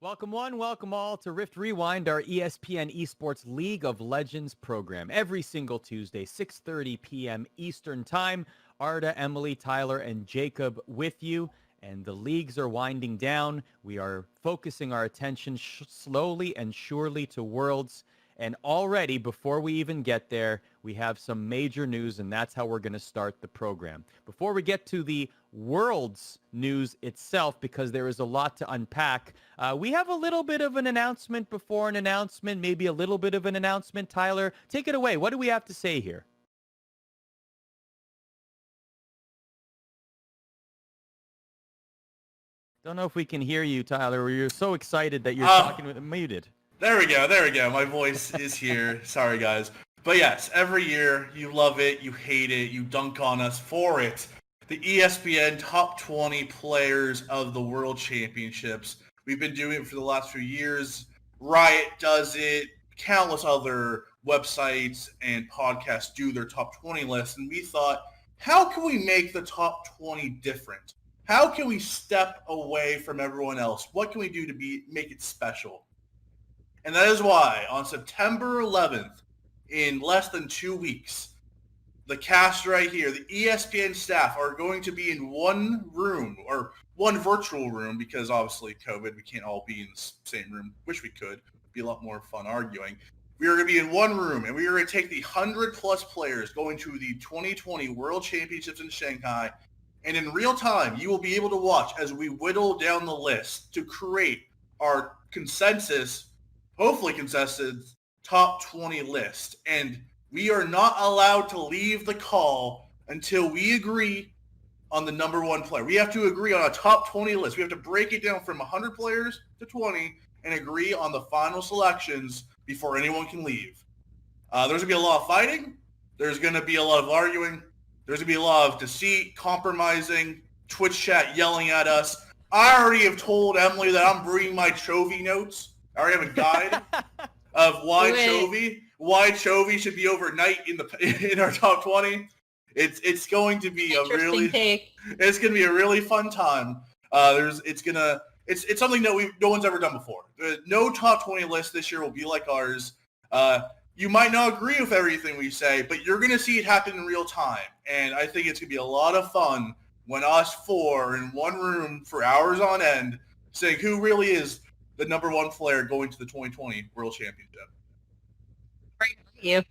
Welcome one, welcome all to Rift Rewind, our ESPN Esports League of Legends program. Every single Tuesday, 6:30 p.m. Eastern Time. Arda, Emily, Tyler, and Jacob with you. And the leagues are winding down. We are focusing our attention slowly and surely to Worlds. And already, before we even get there, we have some major news, and that's how we're going to start the program. Before we get to the Worlds news itself, because there is a lot to unpack, we have a little bit of an announcement before an announcement, maybe a little bit of an announcement. Tyler, take it away. What do we have to say here? Don't know if we can hear you, Tyler. You're so excited that you're talking with muted. There we go. My voice is here. Sorry, guys. But yes, every year, you love it, you hate it, you dunk on us for it. The ESPN Top 20 Players of the World Championships. We've been doing it for the last few years. Riot does it. Countless other websites and podcasts do their top 20 lists. And we thought, how can we make the top 20 different? How can we step away from everyone else? What can we do to make it special? And that is why on September 11th, in less than 2 weeks, the cast right here, the ESPN staff are going to be in one room, or one virtual room, because obviously COVID, we can't all be in the same room. Wish we could. It'd be a lot more fun arguing. We are going to be in one room, and we are going to take the 100-plus players going to the 2020 World Championships in Shanghai, and in real time, you will be able to watch as we whittle down the list to create our consensus, hopefully consensus, top 20 list. And we are not allowed to leave the call until we agree on the number one player. We have to agree on a top 20 list. We have to break it down from 100 players to 20 and agree on the final selections before anyone can leave. There's going to be a lot of fighting. There's going to be a lot of arguing. There's going to be a lot of deceit, compromising, Twitch chat yelling at us. I already have told Emily that I'm bringing my Chovy notes. I already have a guide of why Chovy should be overnight in our top 20. It's going to be it's going to be a really fun time. It's something that no one's ever done before. No top 20 list this year will be like ours. You might not agree with everything we say, but you're going to see it happen in real time. And I think it's going to be a lot of fun when us four are in one room for hours on end saying who really is the number one player going to the 2020 World Championship. Great for you.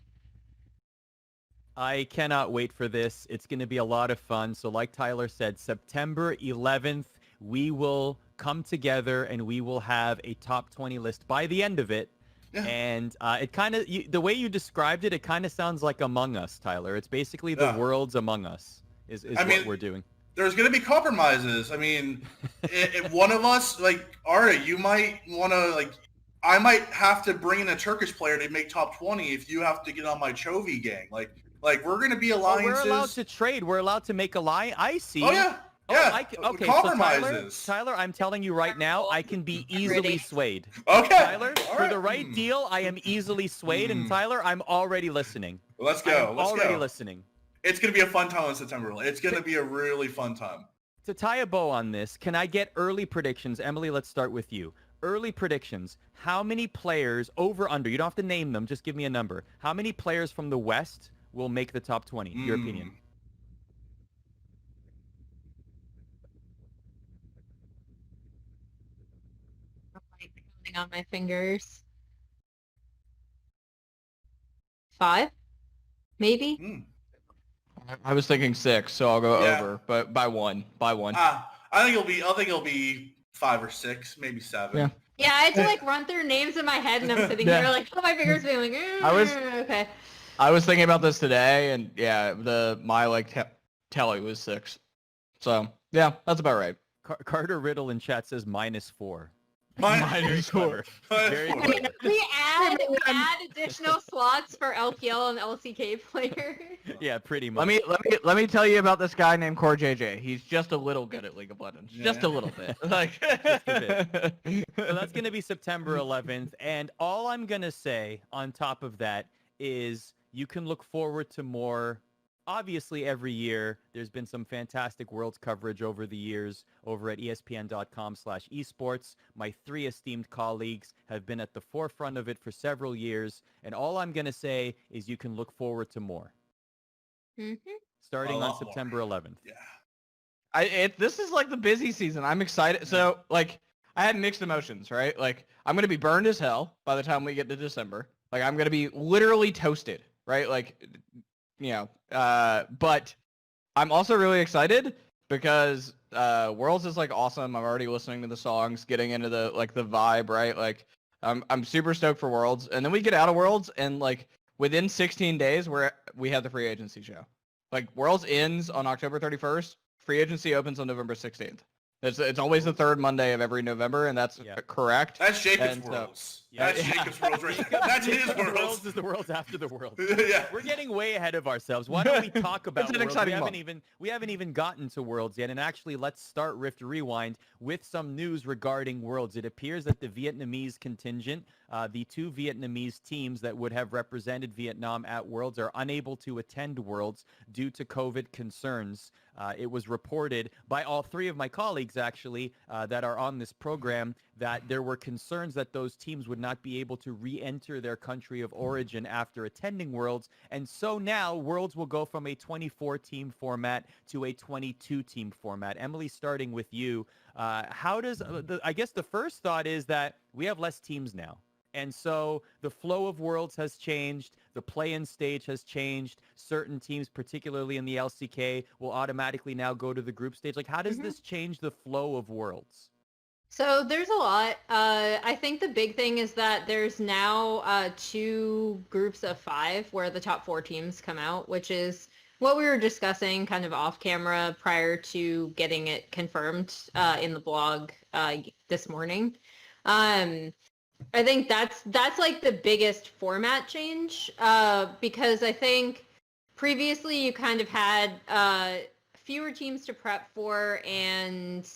I cannot wait for this. It's going to be a lot of fun. So like Tyler said, September 11th, we will come together and we will have a top 20 list by the end of it. Yeah. And it kind of, the way you described it, it kind of sounds like Among Us, Tyler. It's basically the world's Among Us is what we're doing. There's going to be compromises. I mean, if one of us, like, Arda, you might want to, I might have to bring in a Turkish player to make top 20 if you have to get on my Chovy gang. Like we're going to be alliances. We're allowed to trade. We're allowed to make alliance. I see. Oh, yeah. Yeah, okay, compromises. So Tyler, I'm telling you right now, I can be easily swayed. Okay. Tyler, for the right deal, I am easily swayed. And Tyler, I'm already listening. Let's go. Listening. It's going to be a fun time in September. It's going to be a really fun time. To tie a bow on this, can I get early predictions? Emily, let's start with you. Early predictions. How many players, over, under, you don't have to name them, just give me a number. How many players from the West will make the top 20, your opinion? On my fingers. 5, maybe. I was thinking 6, so I'll go over, but by one. I think it'll be 5 or 6, maybe 7. Yeah, I had to run through names in my head, and I'm sitting here my fingers being okay. I was thinking about this today, and my tally was 6. So yeah, that's about right. Carter Riddle in chat says -4. -4. Very clever. We add additional slots for LPL and LCK players. Yeah, pretty much. Let me tell you about this guy named Core JJ. He's just a little good at League of Legends. Just a little bit. Just a bit. So that's going to be September 11th. And all I'm going to say on top of that is you can look forward to more obviously every year there's been some fantastic Worlds coverage over the years over at espn.com/esports. My 3 esteemed colleagues have been at the forefront of it for several years, and all I'm going to say is you can look forward to more. Starting on September 11th. Yeah. This is like the busy season. I'm excited. So like I had mixed emotions, right? Like I'm gonna be burned as hell by the time we get to December. Like I'm gonna be literally toasted, right? Like, but I'm also really excited because Worlds is like awesome. I'm already listening to the songs, getting into the vibe, right? Like I'm super stoked for Worlds, and then we get out of Worlds, and like within 16 days we have the free agency show. Like Worlds ends on October 31st. Free agency opens on November 16th. It's always the third Monday of every November, and that's correct. That's Jacob's Worlds. That's Jacob's Worlds right there. That's his Worlds. Worlds is the Worlds after the Worlds. Yeah. We're getting way ahead of ourselves. Why don't we talk about It's an Worlds? exciting We haven't even gotten to Worlds yet. And actually, let's start Rift Rewind with some news regarding Worlds. It appears that the Vietnamese contingent, the 2 Vietnamese teams that would have represented Vietnam at Worlds, are unable to attend Worlds due to COVID concerns. It was reported by all 3 of my colleagues, actually, that are on this program, that there were concerns that those teams would not be able to re-enter their country of origin after attending Worlds. And so now Worlds will go from a 24-team format to a 22-team format. Emily, starting with you, how does I guess the first thought is that we have less teams now. And so the flow of Worlds has changed. The play-in stage has changed. Certain teams, particularly in the LCK, will automatically now go to the group stage. Like, how does this change the flow of Worlds? So there's a lot. I think the big thing is that there's now 2 groups of 5 where the top 4 teams come out, which is what we were discussing kind of off camera prior to getting it confirmed in the blog this morning. I think that's like the biggest format change because I think previously you kind of had fewer teams to prep for and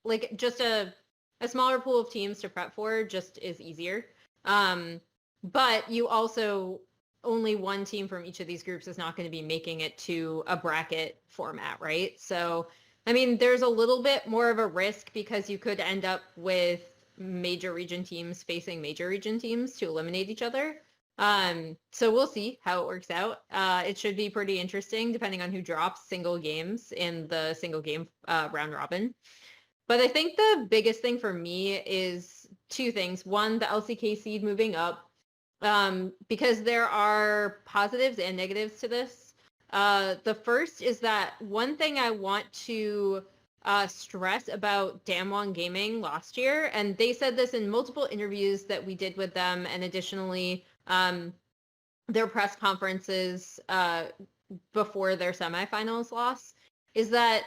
like just a smaller pool of teams to prep for just is easier. But you also only one team from each of these groups is not going to be making it to a bracket format, right? So, I mean, there's a little bit more of a risk because you could end up with major region teams facing major region teams to eliminate each other. So we'll see how it works out. It should be pretty interesting depending on who drops single games in the single game round robin. But I think the biggest thing for me is 2 things. One, the LCK seed moving up, because there are positives and negatives to this. The first is that one thing I want to stress about Damwon Gaming last year, and they said this in multiple interviews that we did with them, and additionally their press conferences before their semifinals loss, is that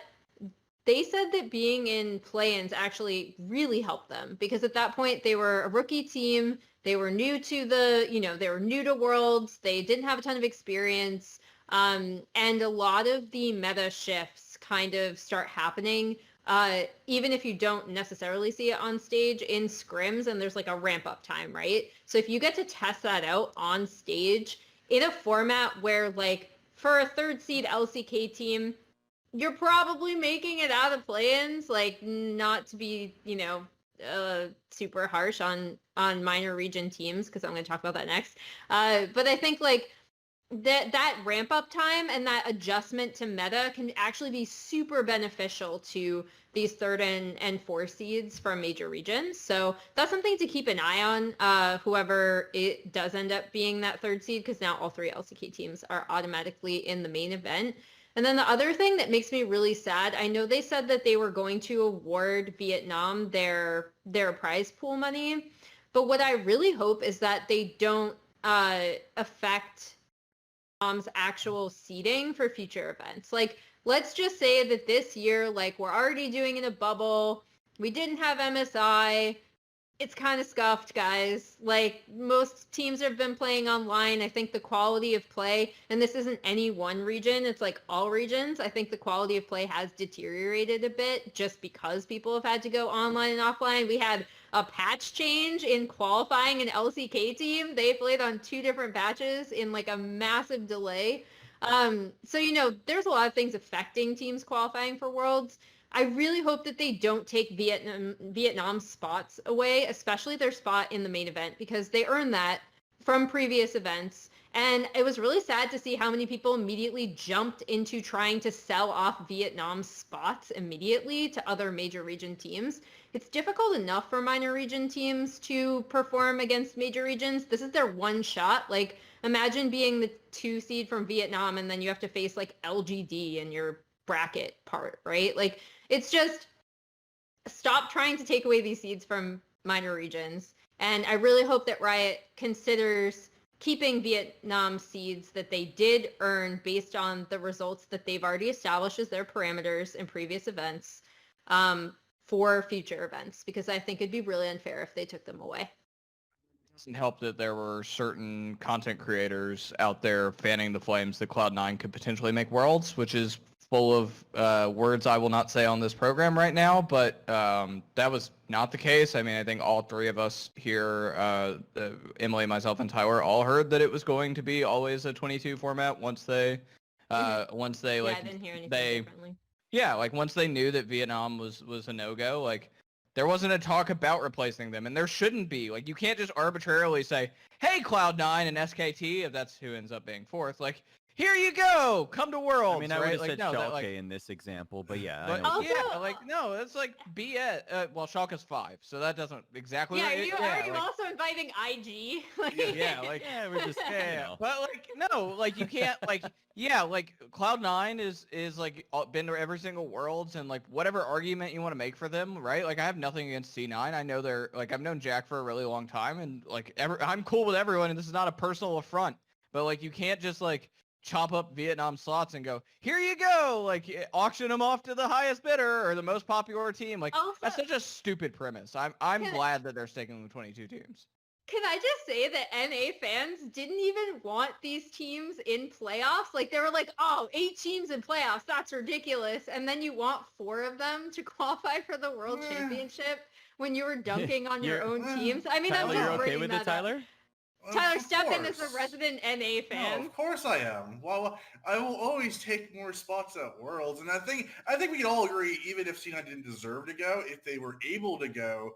they said that being in play-ins actually really helped them because at that point they were a rookie team. They were new to they were new to Worlds. They didn't have a ton of experience. And a lot of the meta shifts kind of start happening, even if you don't necessarily see it on stage in scrims, and there's like a ramp up time, right? So if you get to test that out on stage in a format where like for a 3rd seed LCK team, you're probably making it out of play-ins, like not to be, super harsh on minor region teams, because I'm going to talk about that next. But I think like that ramp up time and that adjustment to meta can actually be super beneficial to these 3rd and 4th seeds from major regions. So that's something to keep an eye on, whoever it does end up being that 3rd seed, because now all 3 LCK teams are automatically in the main event. And then the other thing that makes me really sad, I know they said that they were going to award Vietnam their prize pool money, but what I really hope is that they don't affect Vietnam's actual seeding for future events. Like, let's just say that this year, like, we're already doing in a bubble, we didn't have MSI, it's kind of scuffed, guys. Like, most teams have been playing online. I think the quality of play, and this isn't any one region, it's like all regions. I think the quality of play has deteriorated a bit just because people have had to go online and offline. We had a patch change in qualifying an LCK team. They played on 2 different patches in like a massive delay. So, there's a lot of things affecting teams qualifying for Worlds. I really hope that they don't take Vietnam's spots away, especially their spot in the main event, because they earned that from previous events. And it was really sad to see how many people immediately jumped into trying to sell off Vietnam's spots immediately to other major region teams. It's difficult enough for minor region teams to perform against major regions. This is their one shot. Like, imagine being the 2 seed from Vietnam and then you have to face like LGD in your bracket part, right? Like, it's just stop trying to take away these seeds from minor regions. And I really hope that Riot considers keeping Vietnam seeds that they did earn based on the results that they've already established as their parameters in previous events for future events, because I think it'd be really unfair if they took them away. It doesn't help that there were certain content creators out there fanning the flames that Cloud9 could potentially make Worlds, which is full of words I will not say on this program right now, but that was not the case. I mean, I think all three of us here, Emily, myself, and Tyler, all heard that it was going to be always a 22 format once they, I didn't hear anything differently. Yeah, like once they knew that Vietnam was a no-go, like there wasn't a talk about replacing them, and there shouldn't be. Like, you can't just arbitrarily say, hey, Cloud9 and SKT, if that's who ends up being fourth, like, here you go, come to Worlds. I mean, I would have said Schalke in this example, but yeah. But no, it's like well, Schalke's 5, so that doesn't exactly. Yeah, are you also inviting IG? We're just But like, no, like you can't like. Yeah, like Cloud9 is like been to every single Worlds, and like whatever argument you want to make for them, right? Like I have nothing against C9. I know they're like I've known Jack for a really long time, and like I'm cool with everyone, and this is not a personal affront. But like you can't just like chop up Vietnam slots and go, here you go, like auction them off to the highest bidder or the most popular team. Like also, that's such a stupid premise. I'm glad that they're sticking with 22 teams. Can I just say that NA fans didn't even want these teams in playoffs? Like, they were like, oh, 8 teams in playoffs, that's ridiculous. And then you want 4 of them to qualify for the World Championship when you were dunking on your own teams? I mean, Tyler, I'm just you're okay with it, Tyler? Tyler, step in as a resident NA fan. No, of course I am. Well, I will always take more spots at Worlds. And I think we can all agree, even if C9 didn't deserve to go, if they were able to go,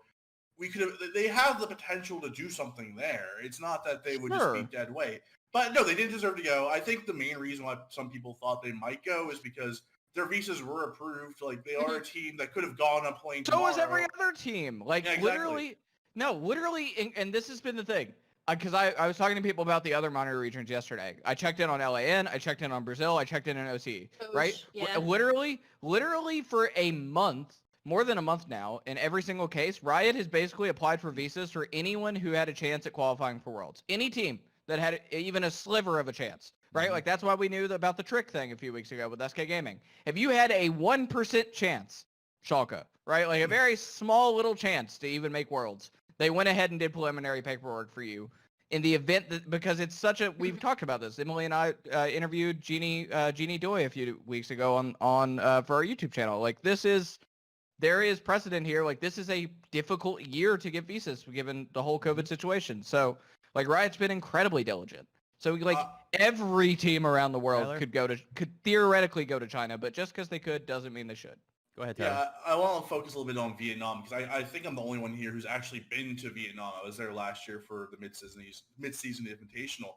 they have the potential to do something there. It's not that they would just be dead weight. But no, they didn't deserve to go. I think the main reason why some people thought they might go is because their visas were approved. Like, they are a team that could have gone on playing tomorrow. So was every other team. Like, yeah, exactly. literally, and this has been the thing. Because I was talking to people about the other minor regions yesterday. I checked in on LAN, I checked in on Brazil, I checked in on OC, right? Yeah. Literally for a month, more than a month now, in every single case, Riot has basically applied for visas for anyone who had a chance at qualifying for Worlds. Any team that had even a sliver of a chance, right? Mm-hmm. Like, that's why we knew about the trick thing a few weeks ago with SK Gaming. If you had a 1% chance, Schalke, right? Like, a very small little chance to even make Worlds, they went ahead and did preliminary paperwork for you in the event that, because it's such a, we've talked about this. Emily and I interviewed Jeannie Doi a few weeks ago on for our YouTube channel. Like, there is precedent here. Like, this is a difficult year to get visas given the whole COVID situation. So, like, Riot's been incredibly diligent. So, like, every team around the world could theoretically go to China, but just because they could doesn't mean they should. Go ahead, Tyler. Yeah, I want to focus a little bit on Vietnam because I think I'm the only one here who's actually been to Vietnam. I was there last year for the mid-season invitational.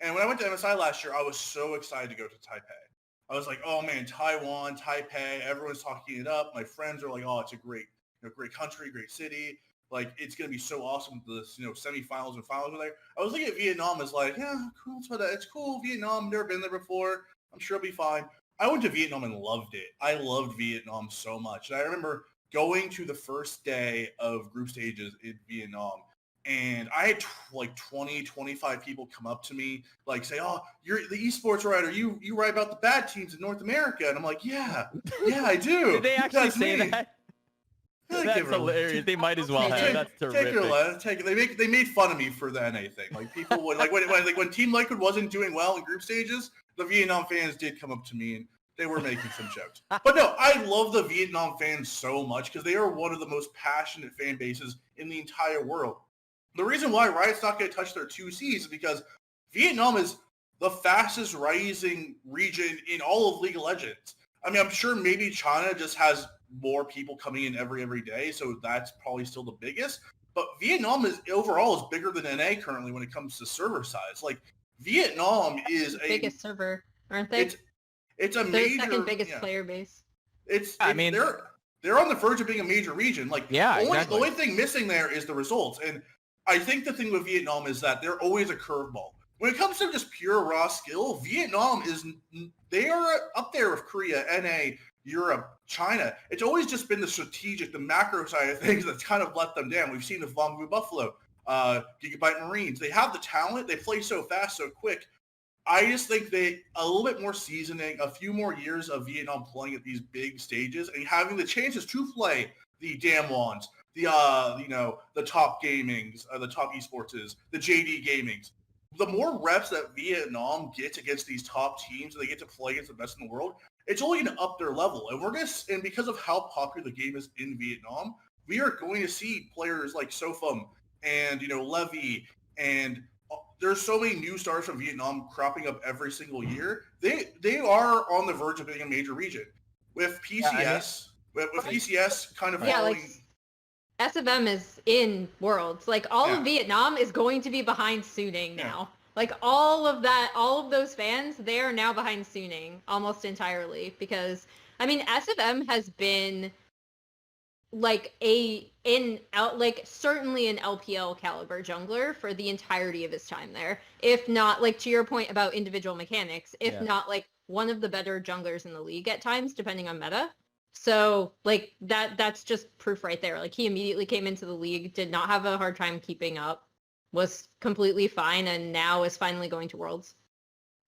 And when I went to MSI last year, I was so excited to go to Taipei. I was like, oh man, Taiwan, Taipei, everyone's talking it up. My friends are like, oh, it's a great country, great city. Like, it's going to be so awesome. The semifinals and finals are there. I was looking at Vietnam as like, yeah, cool. It's cool. Vietnam, never been there before. I'm sure it'll be fine. I went to Vietnam and loved it. I loved Vietnam so much. And I remember going to the first day of group stages in Vietnam, and I had 20, 25 people come up to me, like, say, oh, you're the esports writer. You write about the bad teams in North America. And I'm like, yeah, I do. Did they actually say that? That's hilarious. They might as well have. That's terrific. They made fun of me for the NA thing. Like, people would when Team Liquid wasn't doing well in group stages, the Vietnam fans did come up to me and they were making some jokes. But no, I love the Vietnam fans so much because they are one of the most passionate fan bases in the entire world. The reason why Riot's not going to touch their 2Cs is because Vietnam is the fastest rising region in all of League of Legends. I mean, I'm sure maybe China just has more people coming in every day, so that's probably still the biggest. But Vietnam is overall is bigger than NA currently when it comes to server size. Like Vietnam is a biggest server, aren't they? it's a They're major second biggest player base. I mean, they're on the verge of being a major region. Like exactly. The only thing missing there is the results. And I think the thing with Vietnam is that they're always a curveball. When it comes to just pure raw skill, Vietnam they are up there with Korea, NA, Europe, China. It's always just been the strategic, the macro side of things that's kind of let them down. We've seen the Vongu Buffalo, Gigabyte Marines. They have the talent. They play so fast, so quick. I just think a little bit more seasoning, a few more years of Vietnam playing at these big stages and having the chances to play the Damwons, the the top gamings, the top esports, the JD gamings. The more reps that Vietnam gets against these top teams and they get to play against the best in the world, it's only going to up their level. And because of how popular the game is in Vietnam, we are going to see players like Sofum and Levy and there's so many new stars from Vietnam cropping up every single year. They are on the verge of being a major region with PCS. With PCS kind of following. SFM is in Worlds. Like all of Vietnam is going to be behind Suning now. Like all of those fans, they are now behind Suning almost entirely because I mean SFM has been like certainly an LPL caliber jungler for the entirety of his time there. If not, like to your point about individual mechanics, if not like one of the better junglers in the league at times, depending on meta. So like that's just proof right there. Like he immediately came into the league, did not have a hard time keeping up, was completely fine, and now is finally going to Worlds.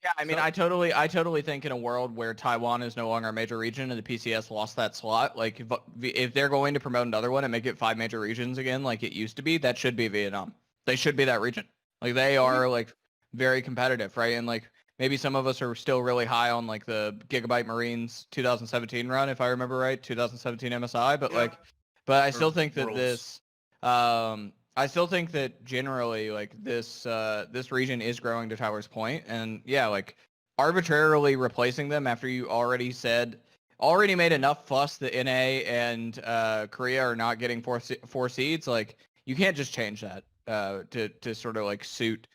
Yeah, I mean, I totally think in a world where Taiwan is no longer a major region and the PCS lost that slot, like if they're going to promote another one and make it 5 major regions again, like it used to be, that should be Vietnam. They should be that region. Like they are like very competitive, right? And like maybe some of us are still really high on like the Gigabyte Marines 2017 run, if I remember right, 2017 MSI, but but I still think that this, I still think that generally like this region is growing to Tyler's point, and like arbitrarily replacing them after you already made enough fuss that NA and Korea are not getting four seeds. Like you can't just change that to sort of like suit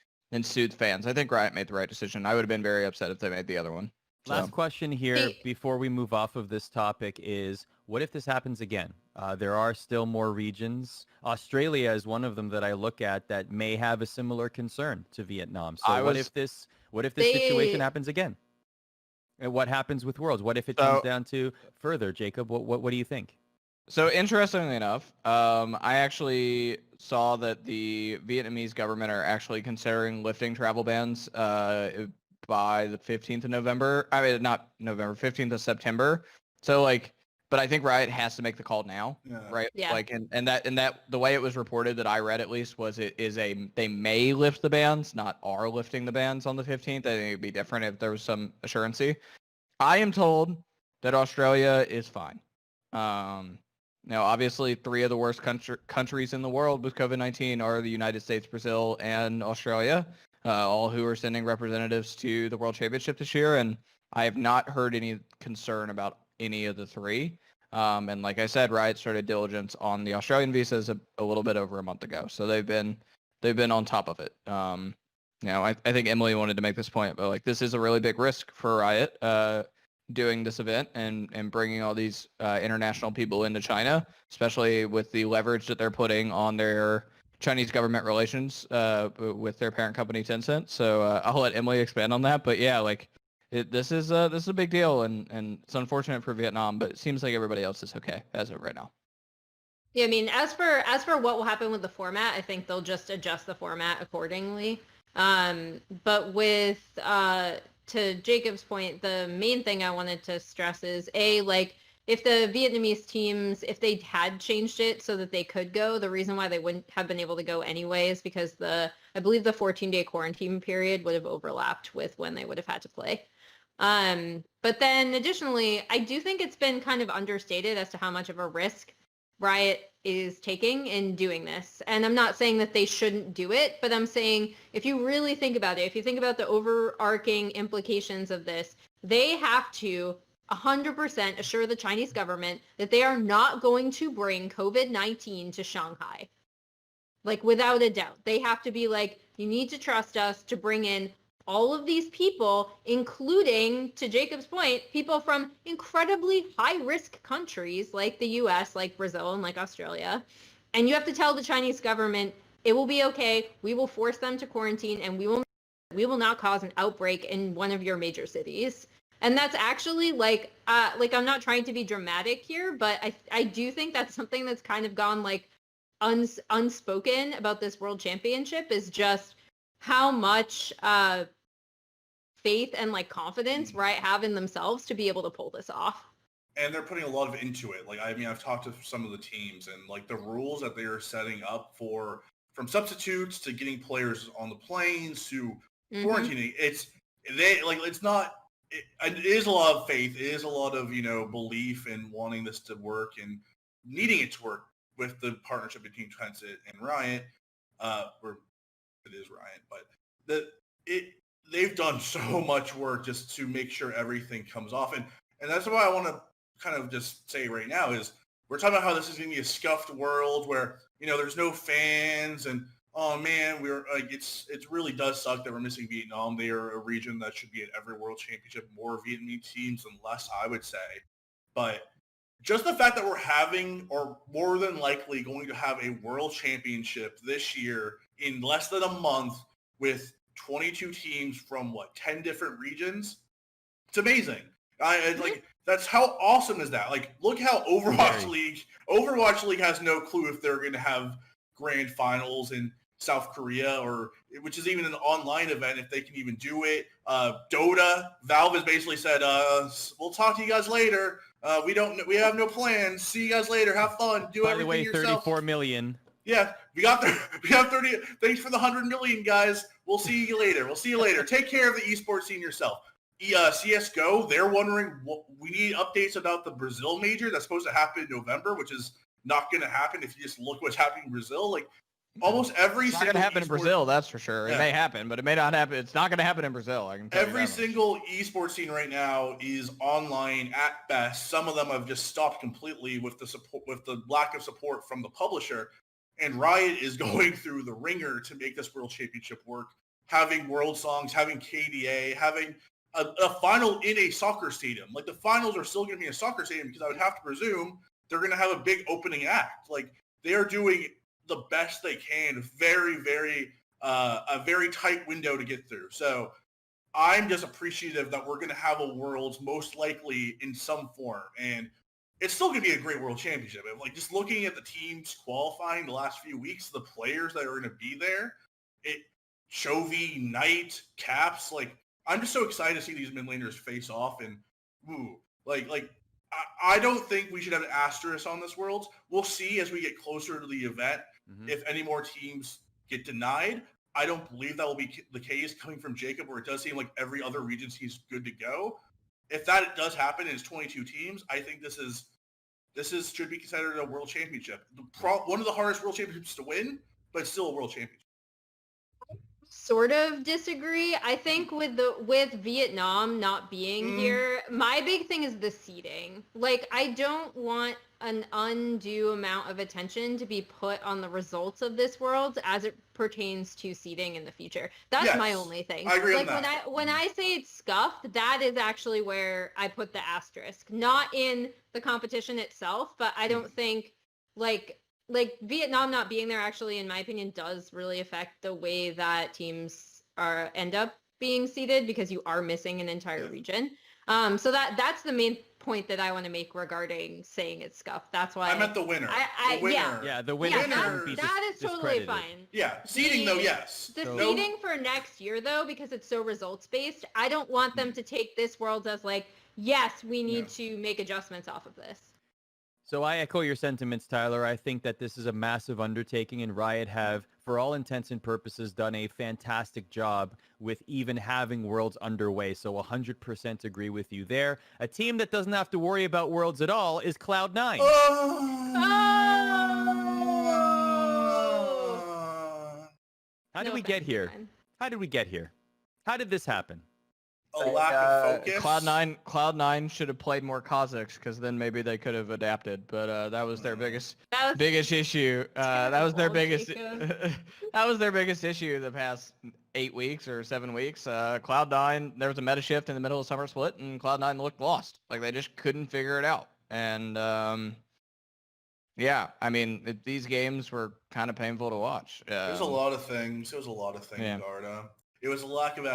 fans. I think Riot made the right decision. I would have been very upset if they made the other one. Last question here before we move off of this topic is, what if this happens again? There are still more regions. Australia is one of them that I look at that may have a similar concern to Vietnam. So what if this situation happens again? And what happens with Worlds? What if it comes down to further? Jacob, what do you think? So interestingly enough, I actually saw that the Vietnamese government are actually considering lifting travel bans by the 15th of November. I mean, not November, 15th of September. So like, but I think Riot has to make the call now, right? Yeah. Like, and that the way it was reported that I read at least was they may lift the bans, not are lifting the bans on the 15th. I think it'd be different if there was some assurancy. I am told that Australia is fine. Now, obviously, 3 of the worst countries in the world with COVID-19 are the United States, Brazil, and Australia, all who are sending representatives to the World Championship this year. And I have not heard any concern about any of the 3. And like I said, Riot started diligence on the Australian visas a little bit over a month ago. So they've been on top of it. I think Emily wanted to make this point, but like this is a really big risk for Riot doing this event and bringing all these international people into China, especially with the leverage that they're putting on their Chinese government relations with their parent company Tencent. So I'll let Emily expand on that. But yeah, like this is a big deal, and it's unfortunate for Vietnam, but it seems like everybody else is okay as of right now. Yeah, I mean, as for what will happen with the format, I think they'll just adjust the format accordingly. But with to Jacob's point, the main thing I wanted to stress is like if the Vietnamese teams, if they had changed it so that they could go, the reason why they wouldn't have been able to go anyway is because I believe the 14-day quarantine period would have overlapped with when they would have had to play. But then additionally, I do think it's been kind of understated as to how much of a risk Riot is taking in doing this. And I'm not saying that they shouldn't do it, but I'm saying if you really think about it, if you think about the overarching implications of this, they have to 100% assure the Chinese government that they are not going to bring COVID-19 to Shanghai. Like, without a doubt. They have to be like, you need to trust us to bring in all of these people, including, to Jacob's point, people from incredibly high-risk countries like the US, like Brazil, and like Australia. And you have to tell the Chinese government, it will be okay. We will force them to quarantine, and we will not cause an outbreak in one of your major cities. And that's actually like I'm not trying to be dramatic here, but I do think that's something that's kind of gone like unspoken about this World Championship, is just how much faith and like confidence Riot have in themselves to be able to pull this off. And they're putting a lot of into it. Like, I mean, I've talked to some of the teams, and like the rules that they are setting up for, from substitutes to getting players on the planes to quarantining, it is a lot of faith. It is a lot of, belief in wanting this to work and needing it to work with the partnership between Tencent and Riot, or it is Riot, but they've done so much work just to make sure everything comes off. And that's why I want to kind of just say right now is we're talking about how this is going to be a scuffed world where, there's no fans, and oh man, we're like, it really does suck that we're missing Vietnam. They are a region that should be at every World Championship, more Vietnamese teams than less, I would say. But just the fact that we're having, or more than likely going to have, a World Championship this year in less than a month with 22 teams from 10 different regions, it's amazing. That's how awesome is that? Like, look how Overwatch League has no clue if they're going to have grand finals in South Korea, or which is even an online event, if they can even do it. Dota, Valve has basically said, we'll talk to you guys later. We have no plans. See you guys later. Have fun. Do everything yourself. By the way, 34 million. Yeah, we have 30. Thanks for the 100 million, guys. We'll see you later. Take care of the esports scene yourself. CSGO, they're wondering, we need updates about the Brazil major that's supposed to happen in November, which is not going to happen if you just look what's happening in Brazil. Like, almost every it's not going to happen in Brazil, that's for sure. Yeah. It may happen, but it may not happen. It's not going to happen in Brazil. I can tell every single esports scene right now is online at best. Some of them have just stopped completely with the lack of support from the publisher. And Riot is going through the ringer to make this World Championship work, having world songs, having KDA, having a final in a soccer stadium. Like, the finals are still going to be in a soccer stadium, because I would have to presume they're going to have a big opening act. Like, they are doing the best they can, a very tight window to get through. So I'm just appreciative that we're going to have a Worlds most likely in some form. And it's still going to be a great World Championship. And like, just looking at the teams qualifying the last few weeks, the players that are going to be there, Chovy, Knight, Caps, like, I'm just so excited to see these mid laners face off. And I don't think we should have an asterisk on this Worlds. We'll see as we get closer to the event if any more teams get denied. I don't believe that will be the case coming from Jacob, where it does seem like every other region he's good to go. If that does happen and it's 22 teams, I think this should be considered a World Championship. One of the hardest World Championships to win, but it's still a World Championship. Sort of disagree. I think with Vietnam not being here, my big thing is the seeding. Like, I don't want an undue amount of attention to be put on the results of this World as it pertains to seeding in the future. That's my only thing. I agree on that. When I say it's scuffed, that is actually where I put the asterisk. Not in the competition itself, but I don't think like Vietnam not being there actually, in my opinion, does really affect the way that teams end up being seeded, because you are missing an entire region. So that's the main point that I want to make regarding saying it's scuffed. That's why I meant the winner. The winner. That is totally fine. Yeah, seeding though, yes. The seeding for next year though, because it's so results based, I don't want them to take this World as like, yes, we need to make adjustments off of this. So I echo your sentiments, Tyler. I think that this is a massive undertaking, and Riot have for all intents and purposes, done a fantastic job with even having Worlds underway. So 100% agree with you there. A team that doesn't have to worry about Worlds at all is Cloud9. How did we get here? How did we get here? How did this happen? A lack of focus. Cloud9 should have played more Kazakhs, because then maybe they could have adapted. But that was their biggest issue. That was their biggest. That was their biggest issue the past 8 weeks or 7 weeks. Cloud9, there was a meta shift in the middle of summer split, and Cloud9 looked lost. Like, they just couldn't figure it out. And yeah, I mean, these games were kind of painful to watch. There's a lot of things. Arda. It was a lack of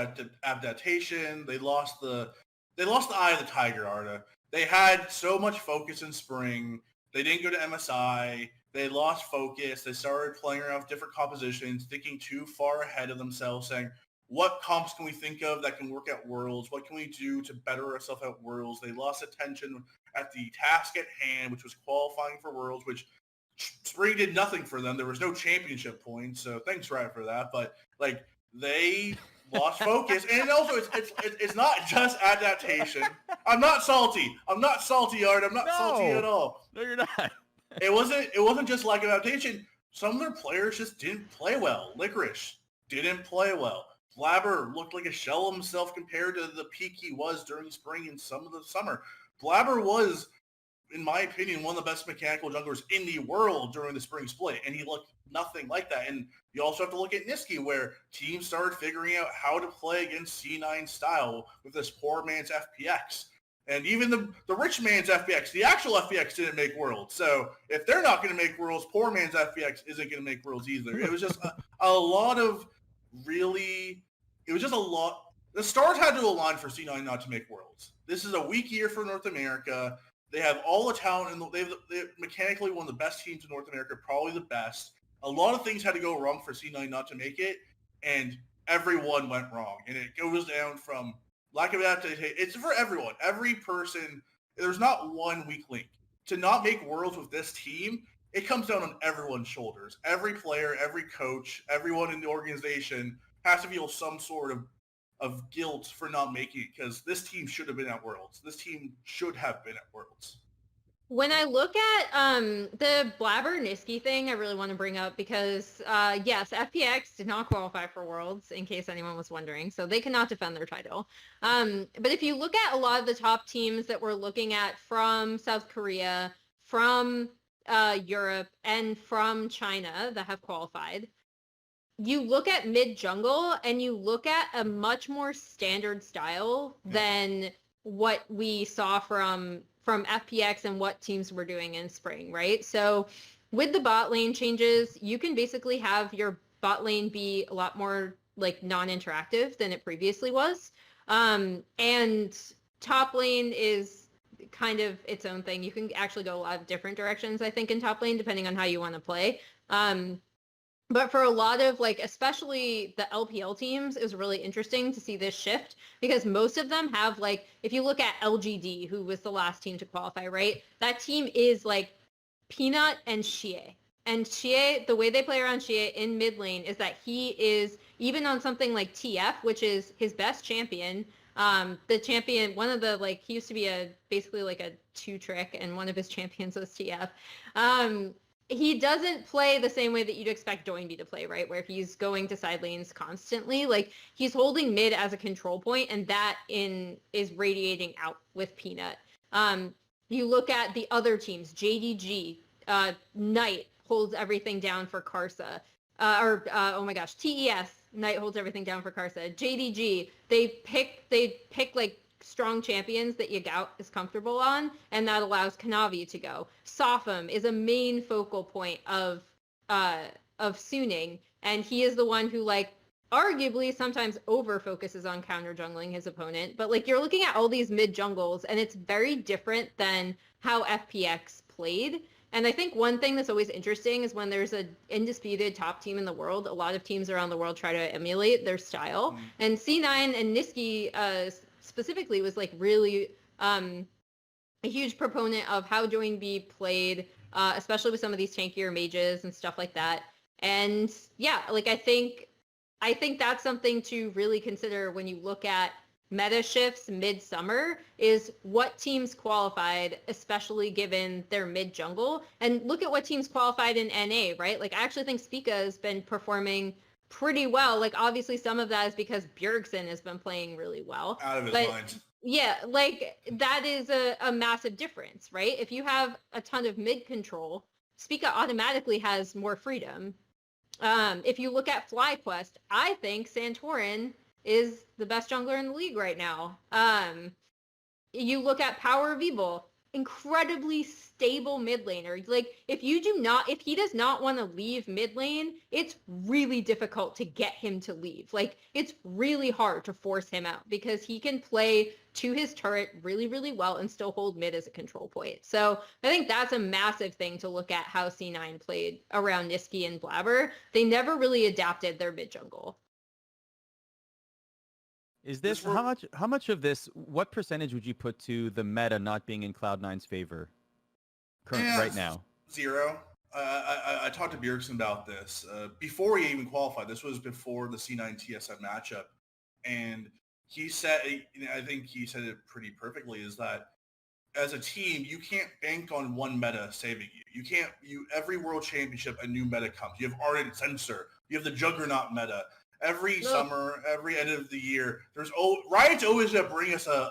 adaptation. They lost the eye of the tiger, Arda. They had so much focus in spring. They didn't go to MSI. They lost focus. They started playing around with different compositions, thinking too far ahead of themselves, saying, what comps can we think of that can work at Worlds? What can we do to better ourselves at Worlds? They lost attention at the task at hand, which was qualifying for Worlds, which spring did nothing for them. There was no championship points, so thanks, Riot, for that. But, like, they lost focus, and also it's not just adaptation. I'm not salty, Art. I'm not salty at all. No, you're not. It wasn't just lack of adaptation. Some of their players just didn't play well. Licorice didn't play well. Blabber looked like a shell of himself compared to the peak he was during spring and some of the summer. Blabber was, in my opinion, one of the best mechanical junglers in the world during the spring split, and he looked nothing like that. And you also have to look at Niski, where teams started figuring out how to play against C9 style with this poor man's FPX. And even the rich man's FPX, the actual FPX didn't make Worlds. So if they're not going to make Worlds, poor man's FPX isn't going to make Worlds either. It was just a lot of really – it was just a lot – the stars had to align for C9 not to make Worlds. This is a weak year for North America. They have all the talent, and they're mechanically one of the best teams in North America, probably the best. A lot of things had to go wrong for C9 not to make it, and everyone went wrong. And it goes down from lack of adaptation. It's for everyone. Every person, there's not one weak link. To not make Worlds with this team, it comes down on everyone's shoulders. Every player, every coach, everyone in the organization has to feel some sort of guilt for not making it, because this team should have been at Worlds. This team should have been at Worlds. When I look at the Blabber Niski thing, I really want to bring up because, yes, FPX did not qualify for Worlds, in case anyone was wondering, so they cannot defend their title. But if you look at a lot of the top teams that we're looking at from South Korea, from Europe, and from China that have qualified, you look at mid-jungle and you look at a much more standard style than what we saw from FPX and what teams were doing in spring, right? So with the bot lane changes, you can basically have your bot lane be a lot more like non-interactive than it previously was. And top lane is kind of its own thing. You can actually go a lot of different directions, I think, in top lane, depending on how you want to play. But for a lot of, like, especially the LPL teams, it was really interesting to see this shift because most of them have, like, if you look at LGD, who was the last team to qualify, right? That team is, like, Peanut and Xie. And Xie, the way they play around Xie in mid lane is that he is, even on something like TF, which is his best champion, the champion, one of the, like, he used to be basically like a 2-trick, and one of his champions was TF. He doesn't play the same way that you'd expect Doinby to play, right? Where he's going to side lanes constantly. Like, he's holding mid as a control point, and that is radiating out with Peanut. You look at the other teams, JDG, Knight holds everything down for Karsa. TES, Knight holds everything down for Karsa. JDG, they pick like strong champions that Yagao is comfortable on, and that allows Kanavi to go. Sopham is a main focal point of Suning, and he is the one who, like, arguably sometimes over focuses on counter jungling his opponent. But, like, you're looking at all these mid jungles, and it's very different than how FPX played. And I think one thing that's always interesting is when there's an undisputed top team in the world, a lot of teams around the world try to emulate their style. And C9 and Niski specifically was, like, really a huge proponent of how Doinby played, especially with some of these tankier mages and stuff like that. And yeah, like I think that's something to really consider when you look at meta shifts midsummer is what teams qualified, especially given their mid jungle. And look at what teams qualified in NA, right? Like I actually think Spica has been performing pretty well. Like obviously some of that is because Bjergsen has been playing really well. Out of his But mind. yeah, like that is a massive difference, right? If you have a ton of mid control, Spica automatically has more freedom. If you look at FlyQuest, I think Santorin is the best jungler in the league right now. You look at Power of Evil, incredibly stable mid laner. Like if he does not want to leave mid lane, it's really difficult to get him to leave. Like it's really hard to force him out because he can play to his turret really, really well and still hold mid as a control point. So I think that's a massive thing to look at how C9 played around Niski and Blabber. They never really adapted their mid jungle. Is this how much of this? What percentage would you put to the meta not being in Cloud9's favor right now? 0. I talked to Bjergsen about this before he even qualified. This was before the C9 TSM matchup, and he said, I think he said it pretty perfectly, is that as a team, you can't bank on one meta saving you. You can't. Every World Championship, a new meta comes. You have Arda and Sensor. You have the Juggernaut meta. Every summer, every end of the year, Riot's always gonna bring us a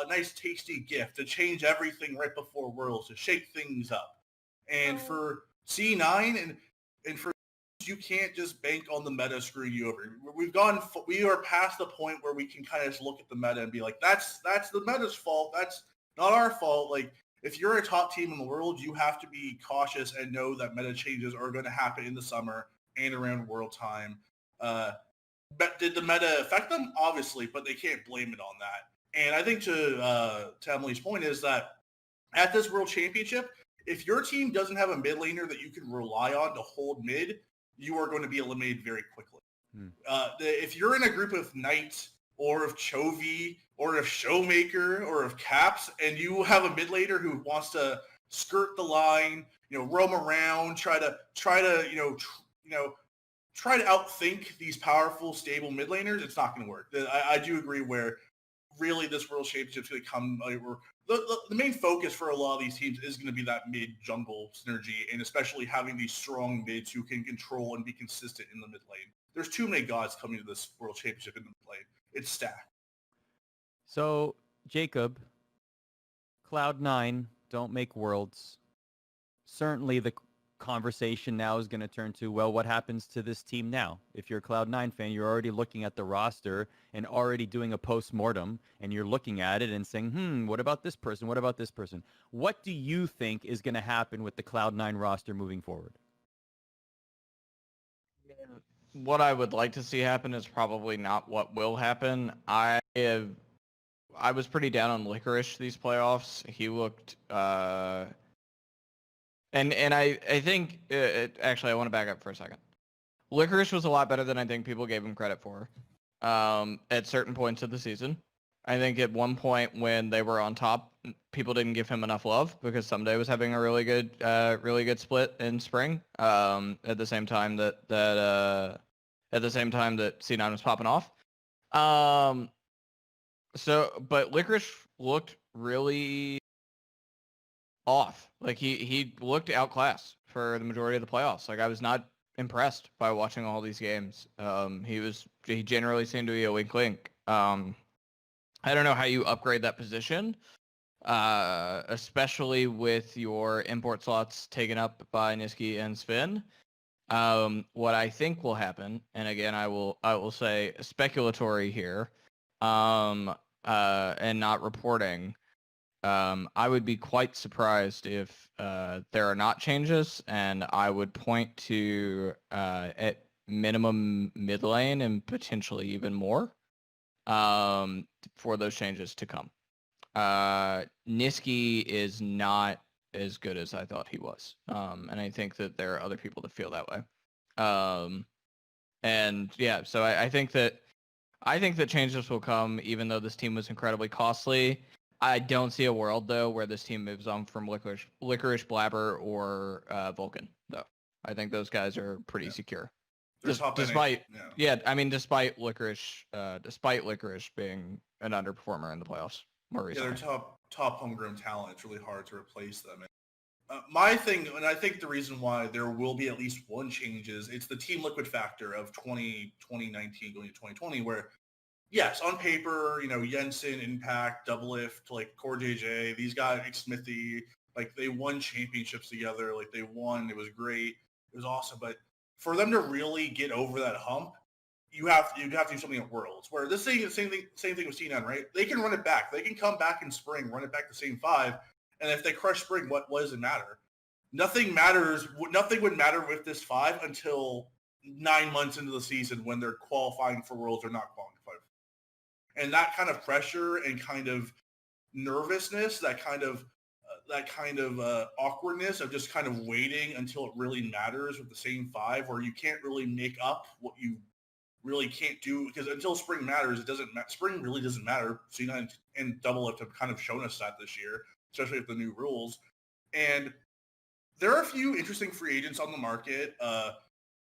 nice tasty gift to change everything right before Worlds, to shake things up. And for C9 and for you can't just bank on the meta screwing you over. We are past the point where we can kind of just look at the meta and be like, that's the meta's fault. That's not our fault. Like if you're a top team in the world, you have to be cautious and know that meta changes are going to happen in the summer and around World time. But did the meta affect them? Obviously, but they can't blame it on that. And I think to Emily's point is that at this World Championship, if your team doesn't have a mid laner that you can rely on to hold mid, you are going to be eliminated very quickly. If you're in a group of Knight or of Chovy or of Showmaker or of Caps, and you have a mid laner who wants to skirt the line, roam around, try to outthink these powerful, stable mid laners, it's not going to work. I do agree where really this World Championship is going to come. The main focus for a lot of these teams is going to be that mid-jungle synergy, and especially having these strong mids who can control and be consistent in the mid lane. There's too many gods coming to this World Championship in the mid lane. It's stacked. So, Jacob, Cloud9 don't make Worlds. Certainly the conversation now is going to turn to, well, what happens to this team now? If you're a Cloud9 fan, you're already looking at the roster and already doing a post-mortem, and you're looking at it and saying, what about this person? What about this person? What do you think is going to happen with the Cloud9 roster moving forward? What I would like to see happen is probably not what will happen. I was pretty down on Licorice these playoffs. He looked and I think actually I want to back up for a second. Licorice was a lot better than I think people gave him credit for at certain points of the season. I think at one point when they were on top, people didn't give him enough love because Someday was having a really good split in spring. At the same time that C9 was popping off. But Licorice looked really off. Like he looked outclassed for the majority of the playoffs. Like I was not impressed by watching all these games. He generally seemed to be a weak link. I don't know how you upgrade that position, especially with your import slots taken up by Niski and Sven. What I think will happen, and again I will say speculatory here, and not reporting. I would be quite surprised if there are not changes, and I would point to at minimum mid lane and potentially even more for those changes to come. Niski is not as good as I thought he was, and I think that there are other people that feel that way. And yeah, so I think that changes will come, even though this team was incredibly costly. I don't see a world though where this team moves on from Licorice Blabber or Vulcan though. I think those guys are pretty secure. They're top Despite, yeah. I mean, despite Licorice being an underperformer in the playoffs more recently. Yeah, they're top homegrown talent. It's really hard to replace them. My thing, and I think the reason why there will be at least one change is it's the team liquid factor of 2019 going to 2020, where yes, on paper, Jensen, Impact, Doublelift, like Core JJ, these guys, Smithy, like they won championships together. Like they won. It was great. It was awesome. But for them to really get over that hump, you have to do something at Worlds. Where this thing is same thing with C9, right? They can run it back. They can come back in spring, run it back the same 5. And if they crush spring, what does it matter? Nothing matters. Nothing would matter with this 5 until 9 months into the season when they're qualifying for Worlds or not qualifying. And that kind of pressure and kind of nervousness, that kind of awkwardness of just kind of waiting until it really matters with the same 5, where you can't really make up what you really can't do, because until spring matters, spring really doesn't matter. C9 and Doublelift have kind of shown us that this year, especially with the new rules. And there are a few interesting free agents on the market.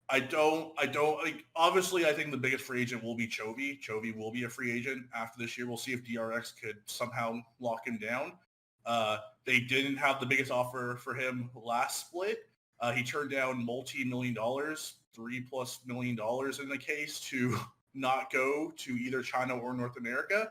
I don't like, obviously I think the biggest free agent will be Chovy. Chovy will be a free agent after this year. We'll see if DRX could somehow lock him down. They didn't have the biggest offer for him last split. He turned down multi-million dollars, $3+ million in the case, to not go to either China or North America.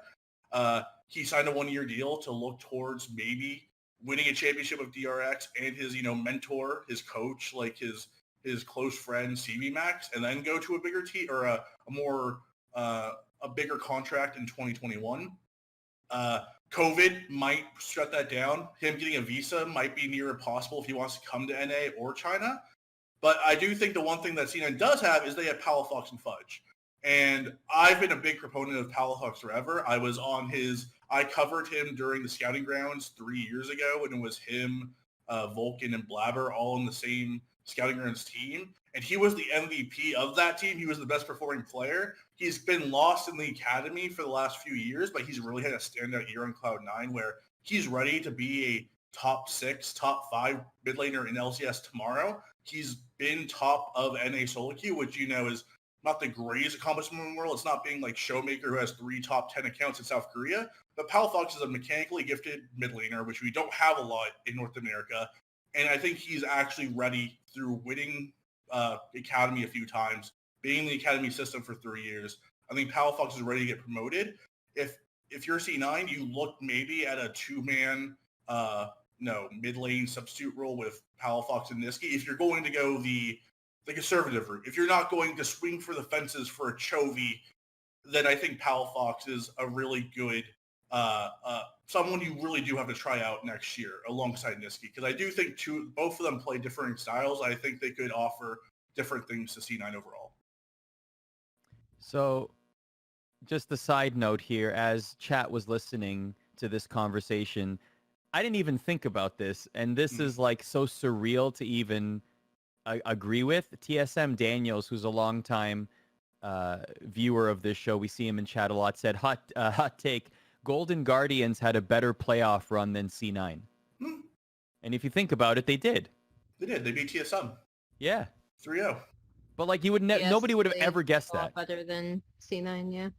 He signed a 1-year deal to look towards maybe winning a championship with DRX and his, mentor, his coach, like his close friend CV Max, and then go to a bigger team or a bigger contract in 2021. COVID might shut that down. Him getting a visa might be near impossible if he wants to come to NA or China. But I do think the one thing that C9 does have is they have Palafox and Fudge. And I've been a big proponent of Palafox forever. I covered him during the scouting grounds 3 years ago when it was him, Vulcan, and Blabber all in the same scouting grounds team. And he was the MVP of that team. He was the best performing player. He's been lost in the academy for the last few years, but he's really had a standout year on Cloud9 where he's ready to be a top 6, top 5 mid laner in LCS tomorrow. He's been top of NA solo queue, which is not the greatest accomplishment in the world. It's not being like Showmaker, who has 3 top 10 accounts in South Korea. But Palafox is a mechanically gifted mid laner, which we don't have a lot in North America. And I think he's actually ready through winning Academy a few times, being in the Academy system for 3 years. I think Palafox is ready to get promoted. If you're C9, you look maybe at a 2-man mid lane substitute role with Palafox and Niski. If you're going to go the conservative route, if you're not going to swing for the fences for a Chovy, then I think Palafox is a really good someone you really do have to try out next year alongside Niski, because I do think both of them play differing styles. I think they could offer different things to C9 overall. So just a side note here, as chat was listening to this conversation, I didn't even think about this, and this is like so surreal to even agree with. TSM Daniels, who's a longtime viewer of this show, we see him in chat a lot, said, hot take, Golden Guardians had a better playoff run than C9. And if you think about it, they did. They did. They beat TSM. Yeah. 3-0. But like nobody would have ever guessed that. Better than C9, yeah.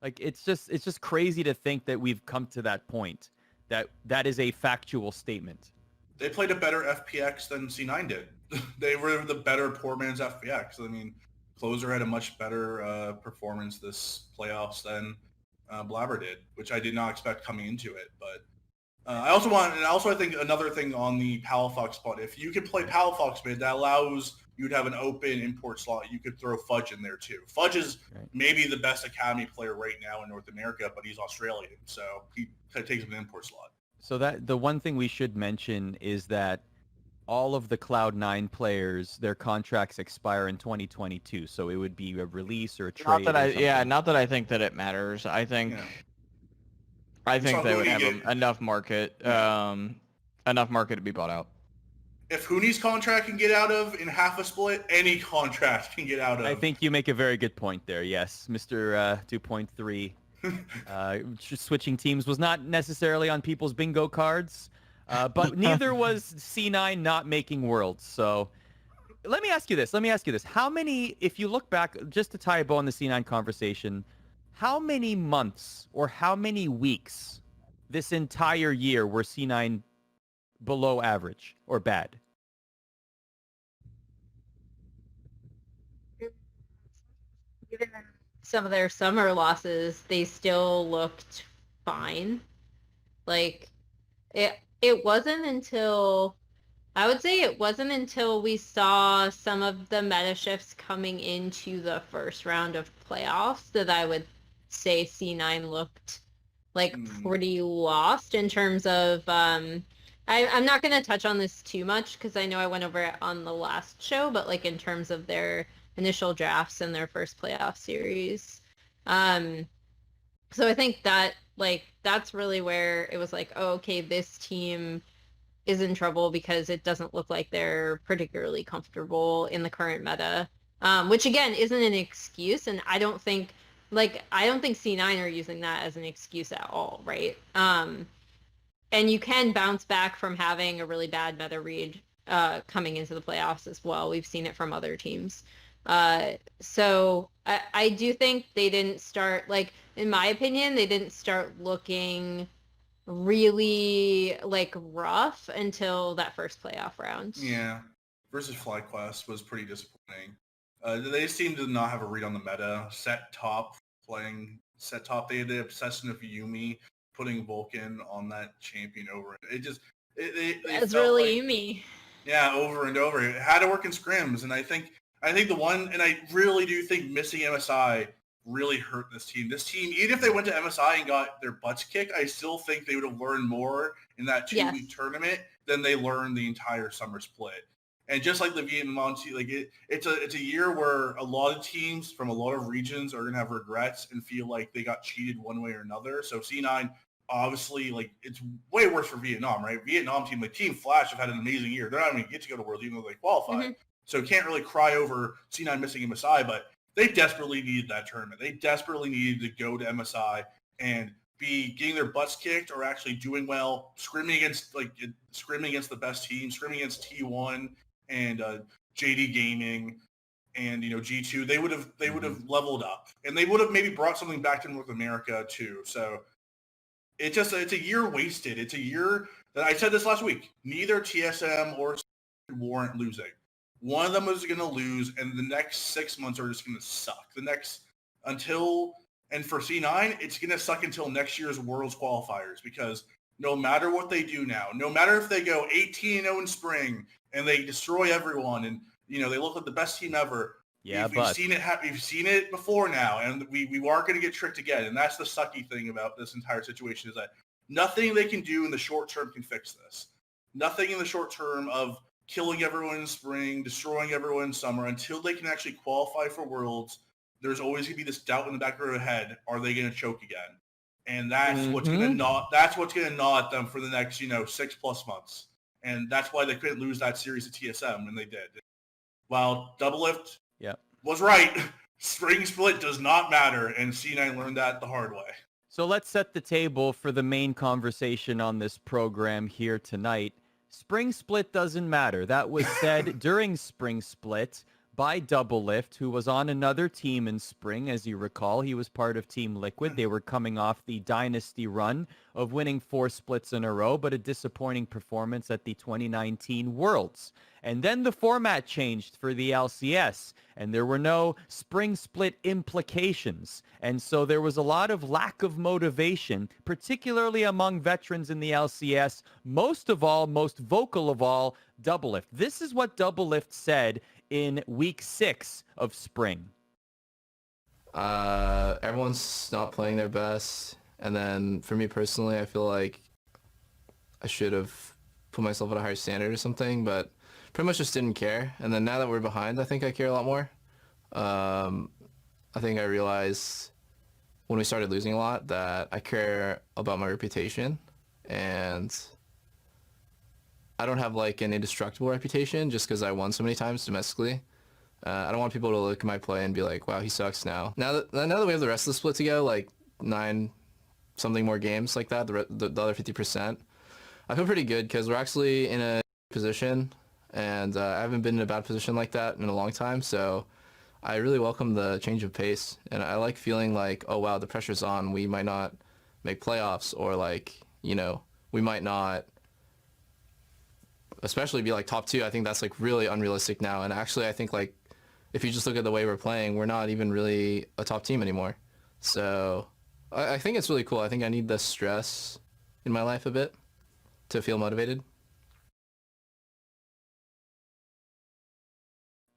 Like it's just crazy to think that we've come to that point. That is a factual statement. They played a better FPX than C9 did. They were the better poor man's FPX. I mean, Closer had a much better performance this playoffs than Blabber did, which I did not expect coming into it. But I think another thing on the Palafox spot, if you can play Palafox mid, that allows you to have an open import slot. You could throw Fudge in there too. Fudge is maybe the best Academy player right now in North America, but he's Australian, so he takes an import slot. So that the one thing we should mention is that all of the Cloud9 players, their contracts expire in 2022, so it would be a release or a trade. Not that I think that it matters. I think they would have enough market to be bought out. If Hooney's contract can get out of in half a split, any contract can get out of. I think you make a very good point there. Yes, Mr. 2.3. Switching teams was not necessarily on people's bingo cards. But neither was C9 not making Worlds. So let me ask you this. How many, if you look back, just to tie a bow on the C9 conversation, how many months or how many weeks this entire year were C9 below average or bad? Even some of their summer losses, they still looked fine. Like it wasn't until I would say it wasn't until we saw some of the meta shifts coming into the first round of playoffs that I would say C9 looked like pretty lost in terms of I'm not going to touch on this too much because I know I went over it on the last show, but like in terms of their initial drafts and their first playoff series. So I think that like that's really where it was like, oh, okay, this team is in trouble because it doesn't look like they're particularly comfortable in the current meta. Which again isn't an excuse, and I don't think C9 are using that as an excuse at all, right? And you can bounce back from having a really bad meta read coming into the playoffs as well. We've seen it from other teams. So I do think they didn't start, like, in my opinion, they didn't start looking really like rough until that first playoff round. Yeah, versus FlyQuest was pretty disappointing. They seemed to not have a read on the meta. Set top. They had the obsession of Yumi putting Vulcan on that champion over. It's really like, Yumi. Yeah, over and over. It had to work in scrims, and I think the one, and I really do think missing MSI really hurt this team. This team, even if they went to MSI and got their butts kicked, I still think they would have learned more in that 2-week tournament than they learned the entire summer split. And just like the Vietnam team, like it's a year where a lot of teams from a lot of regions are gonna have regrets and feel like they got cheated one way or another. So C9, obviously, like it's way worse for Vietnam, right? Vietnam team, like Team Flash, have had an amazing year. They're not even get to go to Worlds even though they qualified. Mm-hmm. So can't really cry over C9 missing MSI, but they desperately needed that tournament. They desperately needed to go to MSI and be getting their butts kicked or actually doing well, scrimming against the best team, scrimming against T1 and JD Gaming and G2. They would have leveled up, and they would have maybe brought something back to North America too. So it's a year wasted. It's a year that I said this last week. Neither TSM or warrant losing. One of them is going to lose, and the next 6 months are just going to suck. And for C9, it's going to suck until next year's Worlds qualifiers, because no matter what they do now, no matter if they go 18-0 in spring and they destroy everyone and they look like the best team ever. Yeah, we've seen it before now, and we are going to get tricked again. And that's the sucky thing about this entire situation, is that nothing they can do in the short term can fix this. Nothing in the short term of killing everyone in spring, destroying everyone in summer, until they can actually qualify for Worlds. There's always going to be this doubt in the back of their head: are they going to choke again? And that's what's going to gnaw at them for the next 6+ months. And that's why they couldn't lose that series at TSM when they did. While Doublelift was right, spring split does not matter, and C9 learned that the hard way. So let's set the table for the main conversation on this program here tonight. Spring split doesn't matter. That was said during spring split by Doublelift, who was on another team in spring. As you recall, he was part of Team Liquid. They were coming off the dynasty run of winning 4 splits in a row, but a disappointing performance at the 2019 Worlds. And then the format changed for the LCS, and there were no spring split implications. And so there was a lot of lack of motivation, particularly among veterans in the LCS. Most vocal of all, Doublelift. This is what Doublelift said in week 6 of spring. Everyone's not playing their best. And then for me personally, I feel like I should have put myself at a higher standard or something, but pretty much just didn't care. And then now that we're behind, I think I care a lot more. I think I realized when we started losing a lot that I care about my reputation, and I don't have like an indestructible reputation just because I won so many times domestically. I don't want people to look at my play and be like, wow, he sucks now. Now that we have the rest of the split to go, like 9 something more games like that, the other 50%, I feel pretty good because we're actually in a position, and I haven't been in a bad position like that in a long time. So I really welcome the change of pace, and I like feeling like, oh wow, the pressure's on. We might not make playoffs, or like, we might not especially be like top 2. I think that's like really unrealistic now. And actually, I think like if you just look at the way we're playing, we're not even really a top team anymore. So I think it's really cool. I think I need the stress in my life a bit to feel motivated.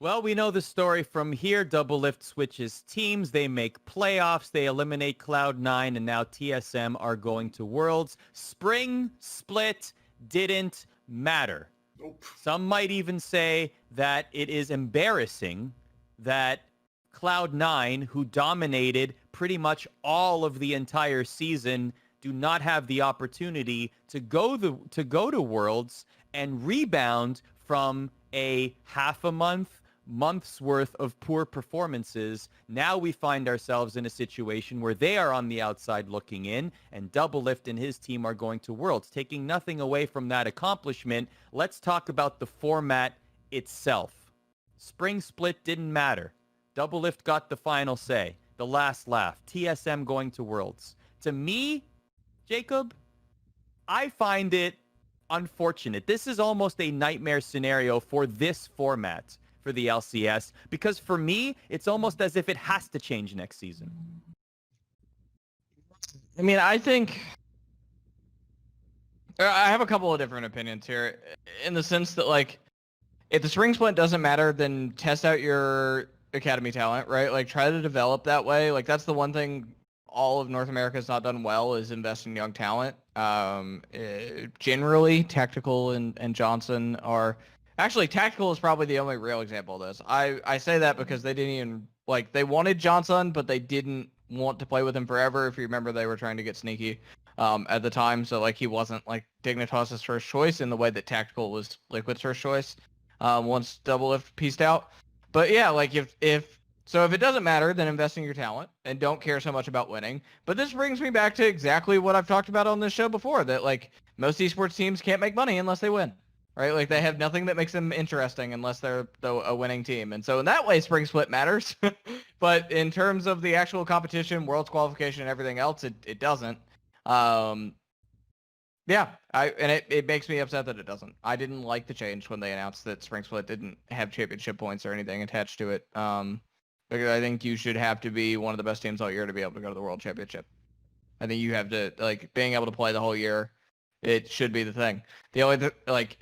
Well, we know the story from here. Doublelift switches teams. They make playoffs. They eliminate Cloud9, and now TSM are going to Worlds. Spring split didn't matter. Nope. Some might even say that it is embarrassing that Cloud9, who dominated pretty much all of the entire season, do not have the opportunity to go to Worlds and rebound from a half a month's worth of poor performances. Now we find ourselves in a situation where they are on the outside looking in, and Doublelift and his team are going to Worlds. Taking nothing away from that accomplishment, let's talk about the format itself. Spring split didn't matter. Doublelift got the final say, the last laugh. TSM going to Worlds. To me, Jacob, I find it unfortunate. This is almost a nightmare scenario for this format for the LCS, because for me, it's almost as if it has to change next season. I mean, I think I have a couple of different opinions here, in the sense that, like, if the spring split doesn't matter, then test out your academy talent, right? Like, try to develop that way. Like, that's the one thing all of North America has not done well, is invest in young talent. Generally, Tactical and Johnson are... Actually, Tactical is probably the only real example of this. I say that because they didn't even... Like, they wanted Johnson, but they didn't want to play with him forever. If you remember, they were trying to get sneaky at the time. So, like, he wasn't, like, Dignitas's first choice in the way that Tactical was Liquid's first choice once Doublelift pieced out. But, yeah, like, if it doesn't matter, then invest in your talent and don't care so much about winning. But this brings me back to exactly what I've talked about on this show before, that, like, most esports teams can't make money unless they win. Right? Like, they have nothing that makes them interesting unless they're a winning team. And so in that way, spring split matters. But in terms of the actual competition, Worlds qualification, and everything else, it doesn't. Yeah, it makes me upset that it doesn't. I didn't like the change when they announced that spring split didn't have championship points or anything attached to it. Because I think you should have to be one of the best teams all year to be able to go to the World Championship. I think you have to, like, being able to play the whole year, it should be the thing. The only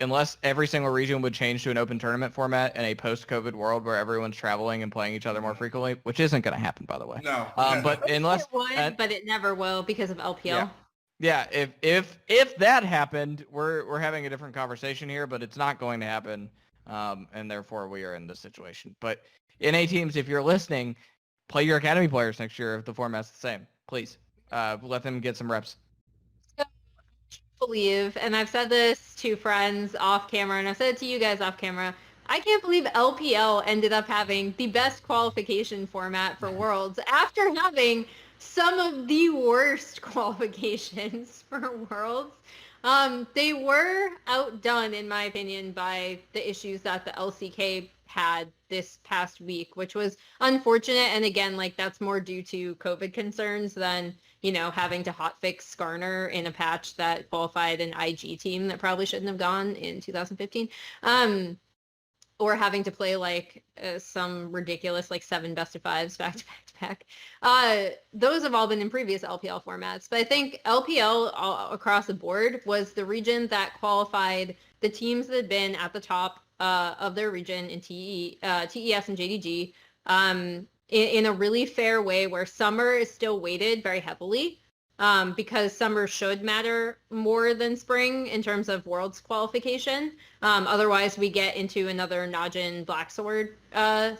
unless every single region would change to an open tournament format in a post-COVID world where everyone's traveling and playing each other more frequently, which isn't going to happen, by the way. No. But unless it would, but it never will because of LPL. Yeah. If that happened, we're having a different conversation here, but it's not going to happen, and therefore we are in this situation. But NA teams, if you're listening, play your academy players next year if the format's the same. Please let them get some reps. Believe, and I've said this to friends off camera, and I've said it to you guys off camera, I can't believe LPL ended up having the best qualification format for Worlds after having some of the worst qualifications for Worlds. They were outdone, in my opinion, by the issues that the LCK had this past week, which was unfortunate. And again, like, that's more due to COVID concerns than, having to hotfix Skarner in a patch that qualified an IG team that probably shouldn't have gone in 2015. Or having to play like some ridiculous like 7 best of 5s back to back to back. Those have all been in previous LPL formats. But I think LPL all across the board was the region that qualified the teams that had been at the top of their region in TES and JDG in a really fair way, where summer is still weighted very heavily because summer should matter more than spring in terms of Worlds qualification. Otherwise, we get into another Najin Blacksword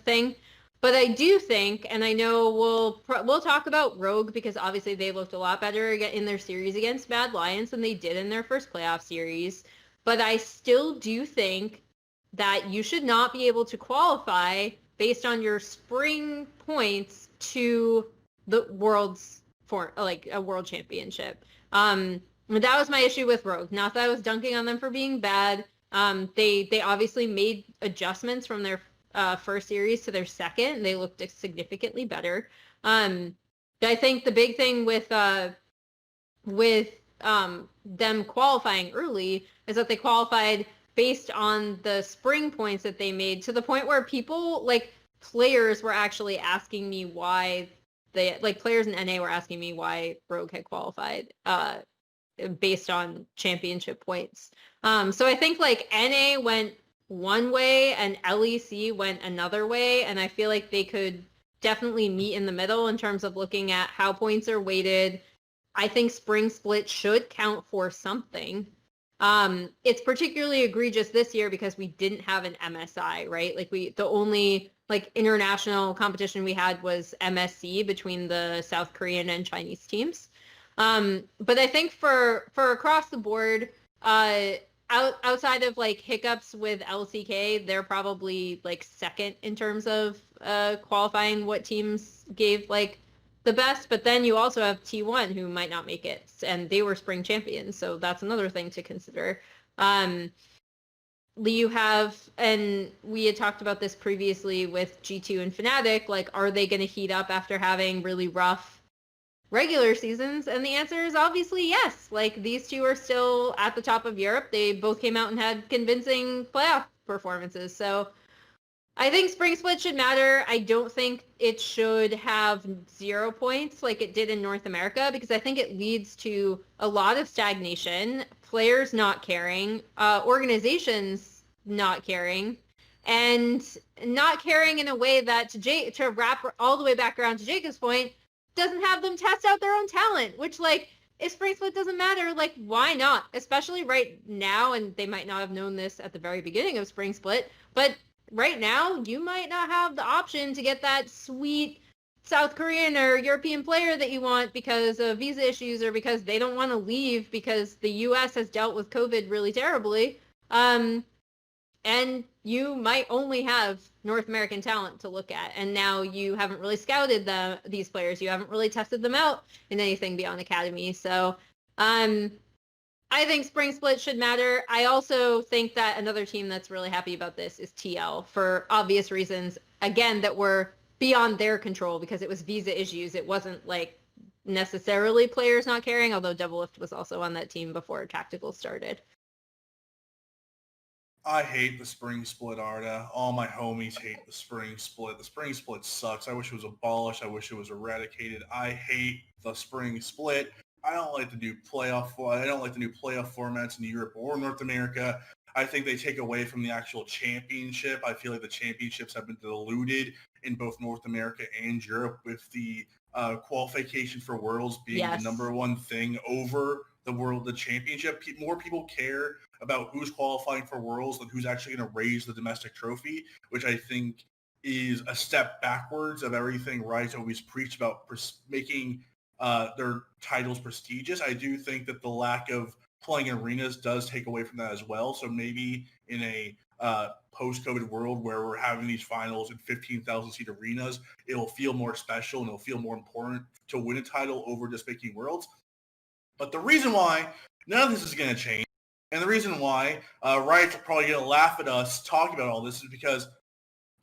thing. But I do think, and I know we'll talk about Rogue because obviously they looked a lot better in their series against Mad Lions than they did in their first playoff series. But I still do think that you should not be able to qualify based on your spring points to the Worlds for like a World Championship. That was my issue with Rogue. Not that I was dunking on them for being bad, They obviously made adjustments from their first series to their second. They looked significantly better. But I think the big thing with them qualifying early is that they qualified based on the spring points that they made, to the point where people, like players, were actually asking me why players in NA were asking me why Rogue had qualified based on championship points. So I think like NA went one way and LEC went another way, and I feel like they could definitely meet in the middle in terms of looking at how points are weighted. I think Spring Split should count for something. It's particularly egregious this year because we didn't have an MSI, right? Like the only like international competition we had was MSC between the South Korean and Chinese teams. But I think for across the board, outside of like hiccups with LCK, they're probably like second in terms of qualifying what teams gave like the best. But then you also have T1 who might not make it, and they were spring champions, so that's another thing to consider. You have, and we had talked about this previously with G2 and Fnatic, like are they going to heat up after having really rough regular seasons? And the answer is obviously yes. Like these two are still at the top of Europe. They both came out and had convincing playoff performances. So I think Spring Split should matter. I don't think it should have 0 points like it did in North America, because I think it leads to a lot of stagnation, players not caring, organizations not caring, and not caring in a way that, to wrap all the way back around to Jacob's point, doesn't have them test out their own talent, which like if Spring Split doesn't matter, like why not? Especially right now, and they might not have known this at the very beginning of Spring Split, but right now you might not have the option to get that sweet South Korean or European player that you want because of visa issues or because they don't want to leave because the US has dealt with COVID really terribly. And you might only have North American talent to look at. And now you haven't really scouted these players. You haven't really tested them out in anything beyond Academy. So I think Spring Split should matter. I also think that another team that's really happy about this is TL, for obvious reasons, again, that were beyond their control because it was visa issues. It wasn't like necessarily players not caring, although Doublelift was also on that team before Tactical started. I hate the Spring Split, Arda. All my homies hate the Spring Split. The Spring Split sucks. I wish it was abolished. I wish it was eradicated. I hate the Spring Split. I don't like the new playoff formats in Europe or North America. I think they take away from the actual championship. I feel like the championships have been diluted in both North America and Europe, with the qualification for Worlds being the number one thing over the championship. More people care about who's qualifying for Worlds than who's actually going to raise the domestic trophy, which I think is a step backwards of everything Riot's always preached about making their titles prestigious. I do think that the lack of playing in arenas does take away from that as well. So maybe in a post-COVID world where we're having these finals in 15,000 seat arenas, it'll feel more special and it'll feel more important to win a title over just making Worlds. But the reason why none of this is going to change, and the reason why Riot's probably going to laugh at us talking about all this, is because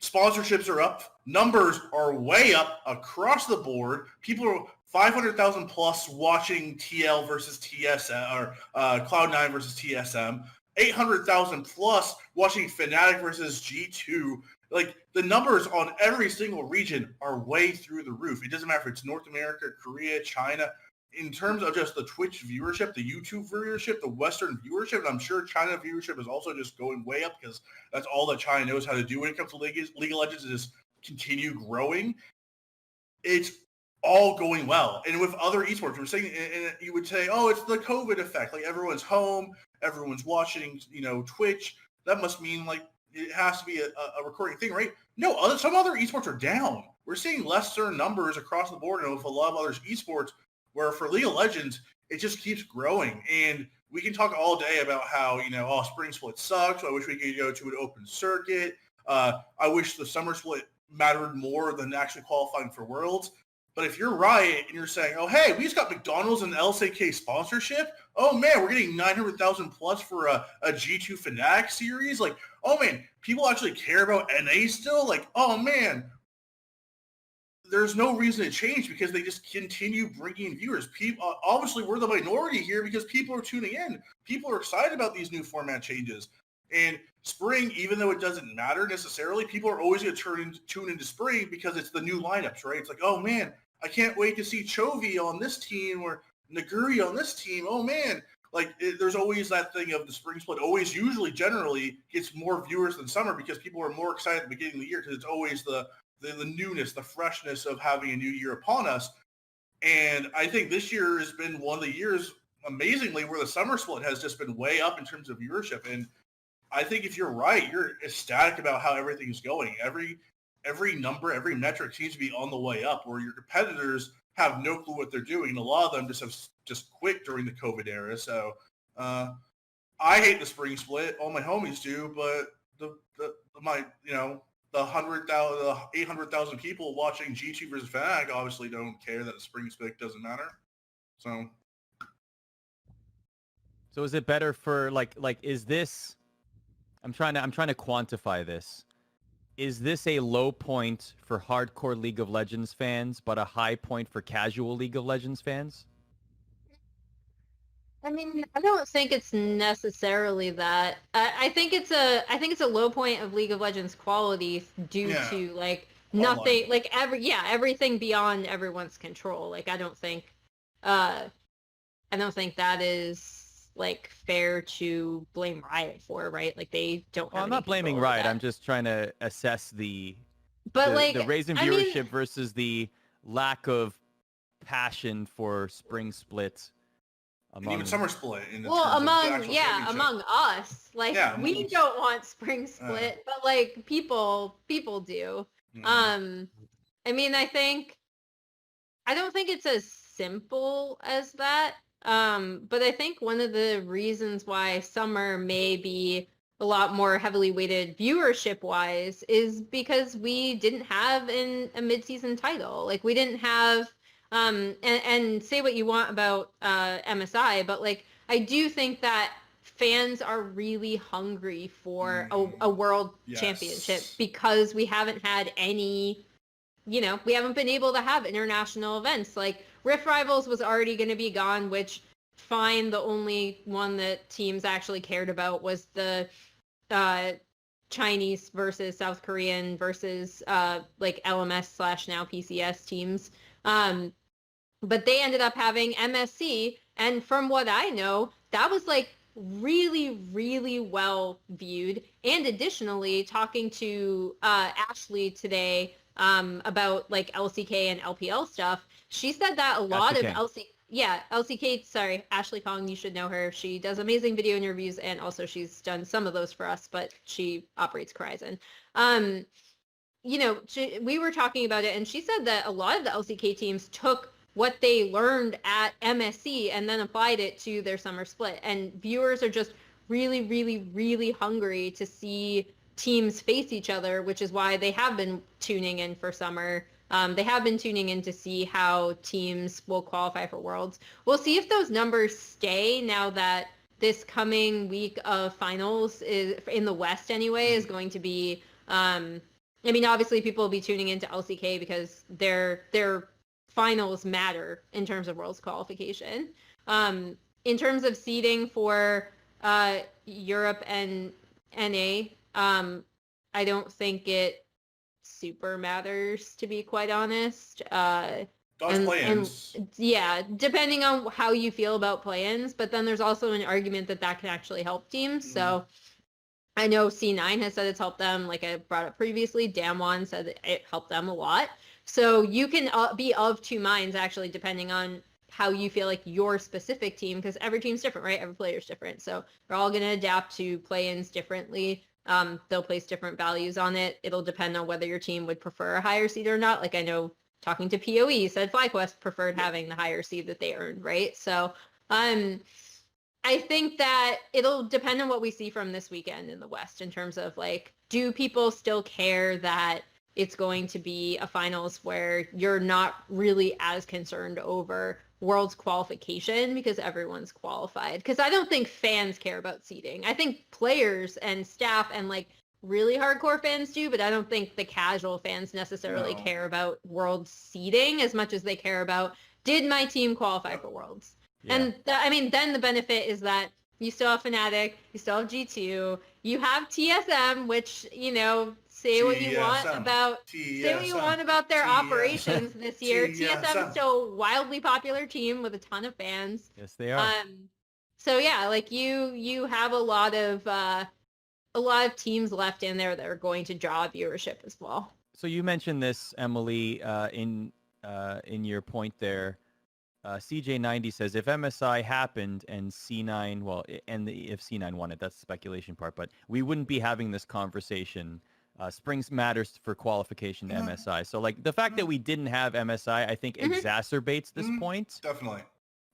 sponsorships are up. Numbers are way up across the board. People are 500,000 plus watching TL versus TSM, or Cloud9 versus TSM. 800,000 plus watching Fnatic versus G2. Like, the numbers on every single region are way through the roof. It doesn't matter if it's North America, Korea, China. In terms of just the Twitch viewership, the YouTube viewership, the Western viewership, and I'm sure China viewership is also just going way up because that's all that China knows how to do when it comes to League of Legends, is just continue growing. It's all going well. And with other esports, we're saying, and you would say, oh, it's the COVID effect. Like, everyone's home, everyone's watching, Twitch. That must mean, like, it has to be a recording thing, right? No, some other esports are down. We're seeing lesser numbers across the board, and with a lot of other esports, where for League of Legends, it just keeps growing. And we can talk all day about how, Spring Split sucks. I wish we could go to an open circuit. I wish the Summer Split mattered more than actually qualifying for Worlds. But if you're Riot and you're saying, oh, hey, we just got McDonald's and LCK sponsorship. Oh, man, we're getting 900,000 plus for a G2 Fnatic series. Like, oh, man, people actually care about NA still? Like, oh, man, there's no reason to change because they just continue bringing viewers. People, obviously, we're the minority here because people are tuning in. People are excited about these new format changes. And spring, even though it doesn't matter necessarily, people are always going to tune into spring because it's the new lineups, right? It's like, oh, man, I can't wait to see Chovy on this team or Naguri on this team. Oh, man. Like, there's always that thing of the spring split always usually generally gets more viewers than summer because people are more excited at the beginning of the year because it's always the newness, the freshness of having a new year upon us. And I think this year has been one of the years, amazingly, where the summer split has just been way up in terms of viewership. And I think if you're right, you're ecstatic about how everything is going. Every number, every metric seems to be on the way up, where your competitors have no clue what they're doing. And a lot of them just quit during the COVID era. So I hate the spring split. All my homies do, but the 800,000 people watching G2 versus Fnatic obviously don't care that the spring split doesn't matter. So is it better for like is this? I'm trying to quantify this. Is this a low point for hardcore League of Legends fans, but a high point for casual League of Legends fans? I mean, I don't think it's necessarily that. I think it's a low point of League of Legends quality due to like nothing, like everything beyond everyone's control. Like I don't think that is like fair to blame Riot for, right? Like they don't have I'm not blaming Riot. I'm just trying to assess the raise in viewership versus the lack of passion for spring split. And even summer split. Among us, like we don't want spring split, but like people do. Mm-hmm. I mean, I don't think it's as simple as that. But I think one of the reasons why summer may be a lot more heavily weighted viewership wise is because we didn't have a mid-season title. Like we didn't have and say what you want about MSI, but like I do think that fans are really hungry for a world championship because we haven't had any, we haven't been able to have international events. Like Rift Rivals was already going to be gone, which fine. The only one that teams actually cared about was the Chinese versus South Korean versus like LMS / now PCS teams. But they ended up having MSC. And from what I know, that was like really, really well viewed. And additionally, talking to Ashley today about like LCK and LPL stuff, she said that a lot of LCK, sorry, Ashley Kong, you should know her. She does amazing video interviews, and also she's done some of those for us, but she operates Horizon. We were talking about it, and she said that a lot of the LCK teams took what they learned at MSC and then applied it to their summer split. And viewers are just really, really, really hungry to see teams face each other, which is why they have been tuning in for summer. They have been tuning in to see how teams will qualify for Worlds. We'll see if those numbers stay now that this coming week of finals is in the West anyway is going to be, obviously people will be tuning into LCK because their finals matter in terms of Worlds qualification. In terms of seeding for Europe and NA, I don't think it super matters, to be quite honest. Play-ins. Depending on how you feel about play-ins, but then there's also an argument that can actually help teams. So I know C9 has said it's helped them, like I brought up previously. Damwon said that it helped them a lot. So you can be of two minds, actually, depending on how you feel like your specific team, because every team's different, right? Every player's different. So they're all going to adapt to play-ins differently. They'll place different values on it. It'll depend on whether your team would prefer a higher seed or not. Like I know talking to PoE said FlyQuest preferred having the higher seed that they earned, right? So I think that it'll depend on what we see from this weekend in the West in terms of like, do people still care that it's going to be a finals where you're not really as concerned over Worlds qualification because everyone's qualified. Because I don't think fans care about seeding. I think players and staff and like really hardcore fans do, but I don't think the casual fans necessarily care about Worlds seeding as much as they care about, did my team qualify for Worlds? Yeah. And I mean, then the benefit is that you still have Fnatic, you still have G2, you have TSM, which, you know, say what you want about their operations this year. TSM is still a wildly popular team with a ton of fans. Yes, they are. So yeah, like you have a lot of teams left in there that are going to draw viewership as well. So you mentioned this, Emily, in your point there. CJ90 says, if MSI happened and C9, well, if C9 won it, that's the speculation part, but we wouldn't be having this conversation. Springs matters for qualification to MSI. So, like, the fact that we didn't have MSI, I think, exacerbates this point. Definitely.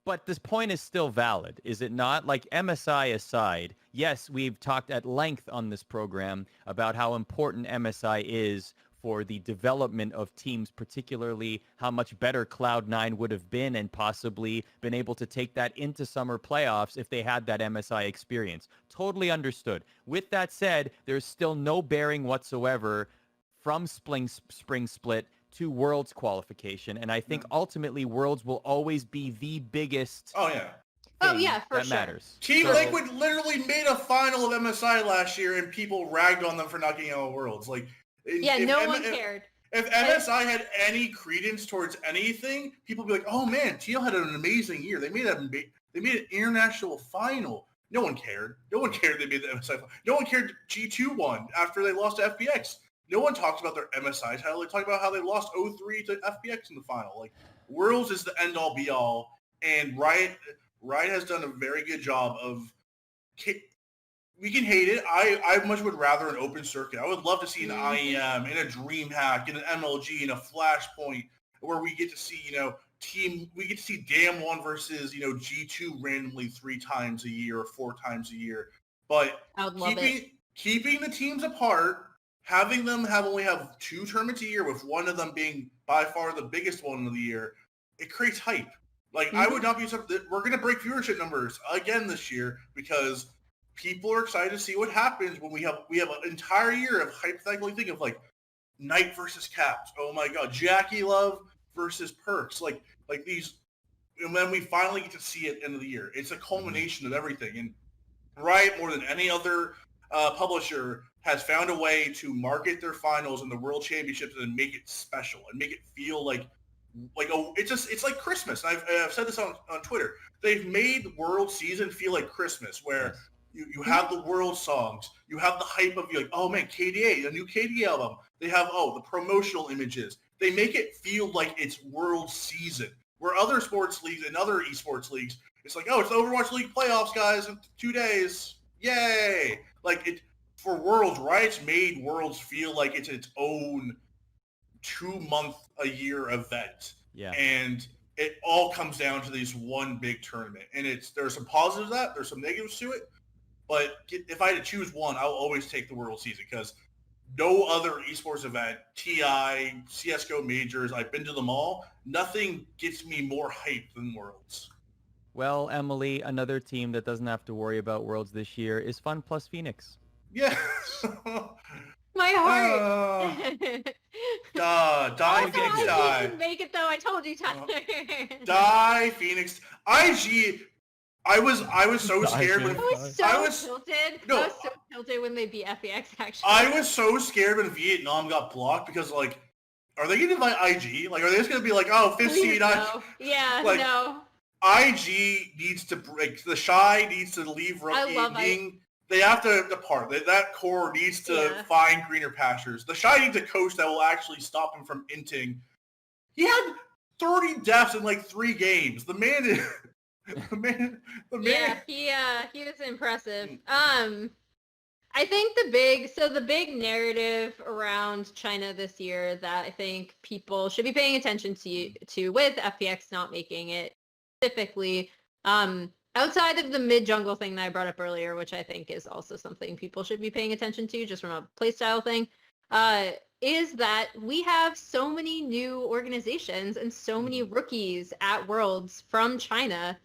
But this point is still valid, is it not? Like, MSI aside, yes, we've talked at length on this program about how important MSI is for the development of teams, particularly how much better Cloud9 would have been and possibly been able to take that into summer playoffs if they had that MSI experience. Totally understood. With that said, there's still no bearing whatsoever from spring split to Worlds qualification. And I think ultimately Worlds will always be the biggest for that sure. matters. Team Liquid literally made a final of MSI last year and people ragged on them for not getting out of Worlds. Like, no one cared. If MSI had any credence towards anything, people would be like, "Oh man, TL had an amazing year. They made an international final." No one cared. No one cared they made the MSI final. No one cared G2 won after they lost to FPX. No one talks about their MSI title. They talk about how they lost 0-3 to FPX in the final. Like, Worlds is the end-all be-all, and Riot has done a very good job of. We can hate it. I much would rather an open circuit. I would love to see an IEM and a DreamHack and an MLG and a Flashpoint where we get to see, we get to see Dam1 versus, G2 randomly 3 times a year or 4 times a year. But keeping the teams apart, having them only have 2 tournaments a year with one of them being by far the biggest one of the year, it creates hype. Like, I would not be surprised. We're going to break viewership numbers again this year because people are excited to see what happens when we have an entire year of hypothetically thinking of like Knight versus Caps. Oh my God, Jackie Love versus Perks. Like these, and then we finally get to see it at the end of the year. It's a culmination of everything. And Riot, more than any other publisher, has found a way to market their finals and the World Championships and make it special and make it feel like it's like Christmas. And I've said this on Twitter. They've made World Season feel like Christmas, where you have the world songs, you have the hype of like, oh man, KDA, a new KDA album. They have the promotional images. They make it feel like it's World Season. Where other sports leagues and other esports leagues, it's like, oh, it's the Overwatch League playoffs, guys, in 2 days. Yay! Like, it for Worlds, Riot's made Worlds feel like it's its own 2-month-a-year event. Yeah. And it all comes down to this one big tournament. And there's some positives to that, there's some negatives to it. But if I had to choose one, I'll always take the World Season because no other esports event, TI, CSGO majors, I've been to them all, nothing gets me more hyped than Worlds. Well, Emily, another team that doesn't have to worry about Worlds this year is Fun Plus Phoenix. Yeah. My heart. Die Phoenix, die. Didn't make it though. I told you, Tyler. Die Phoenix. IG. I was so scared when I was so tilted when they beat FEX. Actually, I was so scared when Vietnam got blocked because like, are they going to invite IG? Like, are they just going to be like, oh, 5th seed? Yeah, like, no. IG needs to break. The Shy needs to leave Rookie. They have to depart. That core needs to find greener pastures. The Shy needs a coach that will actually stop him from inting. He had 30 deaths in like 3 games. The man is... The man. Yeah, he was impressive. I think the big narrative around China this year that I think people should be paying attention to with FPX not making it specifically, outside of the mid jungle thing that I brought up earlier, which I think is also something people should be paying attention to just from a playstyle thing. is that we have so many new organizations and so many rookies at Worlds from China.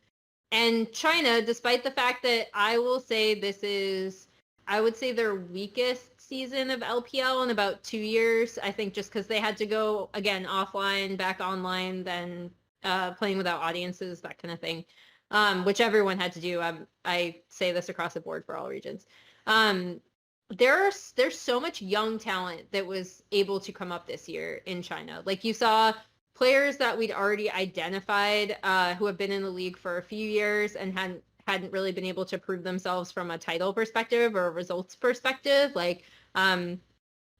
And China, despite the fact that I will say this is, I would say their weakest season of LPL in about 2 years, I think just because they had to go, again, offline, back online, then playing without audiences, that kind of thing, which everyone had to do. I say this across the board for all regions. There's so much young talent that was able to come up this year in China. Like you saw players that we'd already identified who have been in the league for a few years and hadn't really been able to prove themselves from a title perspective or a results perspective, like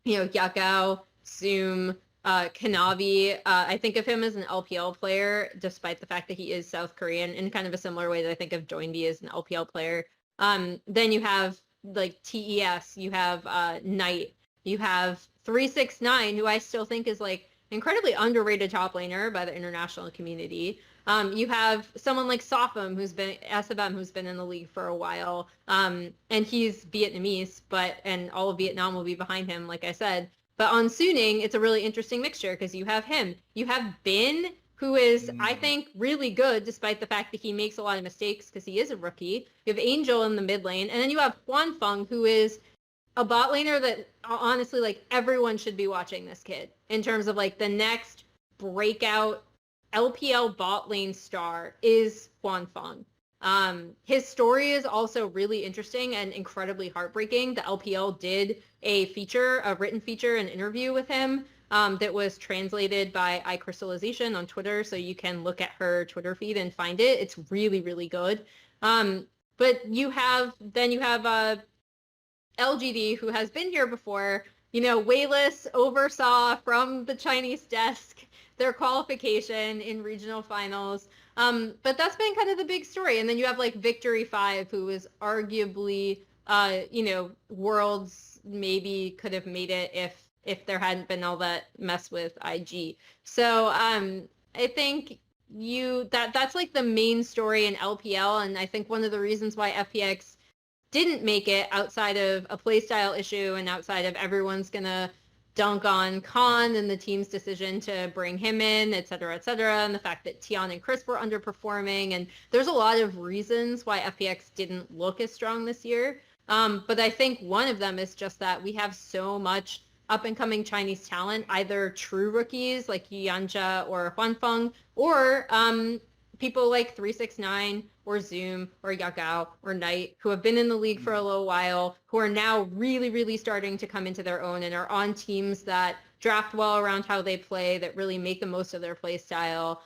Yakao, Zoom, Kanavi. I think of him as an LPL player, despite the fact that he is South Korean, in kind of a similar way that I think of Joinby as an LPL player. Then you have like TES, you have Knight, you have 369, who I still think is like incredibly underrated top laner by the international community. You have someone like SFM, who's been in the league for a while, and he's Vietnamese, and all of Vietnam will be behind him, like I said. But on Suning, it's a really interesting mixture because you have him, you have Bin, who is, I think, really good, despite the fact that he makes a lot of mistakes because he is a rookie. You have Angel in the mid lane, and then you have Huanfeng, who is a bot laner that honestly, like, everyone should be watching this kid in terms of like the next breakout LPL bot lane star is Huanfeng. His story is also really interesting and incredibly heartbreaking. The LPL did a written feature, an interview with him that was translated by iCrystallization on Twitter, so you can look at her Twitter feed and find it. It's really, really good. But you have LGD, who has been here before. Wayless oversaw from the Chinese desk their qualification in regional finals. But that's been kind of the big story. And then you have like Victory 5, who is arguably, Worlds maybe could have made it if there hadn't been all that mess with IG. So I think that's like the main story in LPL. And I think one of the reasons why FPX didn't make it, outside of a playstyle issue and outside of everyone's gonna dunk on Khan and the team's decision to bring him in, et cetera, and the fact that Tian and Chris were underperforming. And there's a lot of reasons why FPX didn't look as strong this year. But I think one of them is just that we have so much up-and-coming Chinese talent, either true rookies like Yanjia or Huanfeng, or people like 369 or Zoom or Yakao or Knight, who have been in the league for a little while, who are now really, really starting to come into their own and are on teams that draft well around how they play, that really make the most of their play style.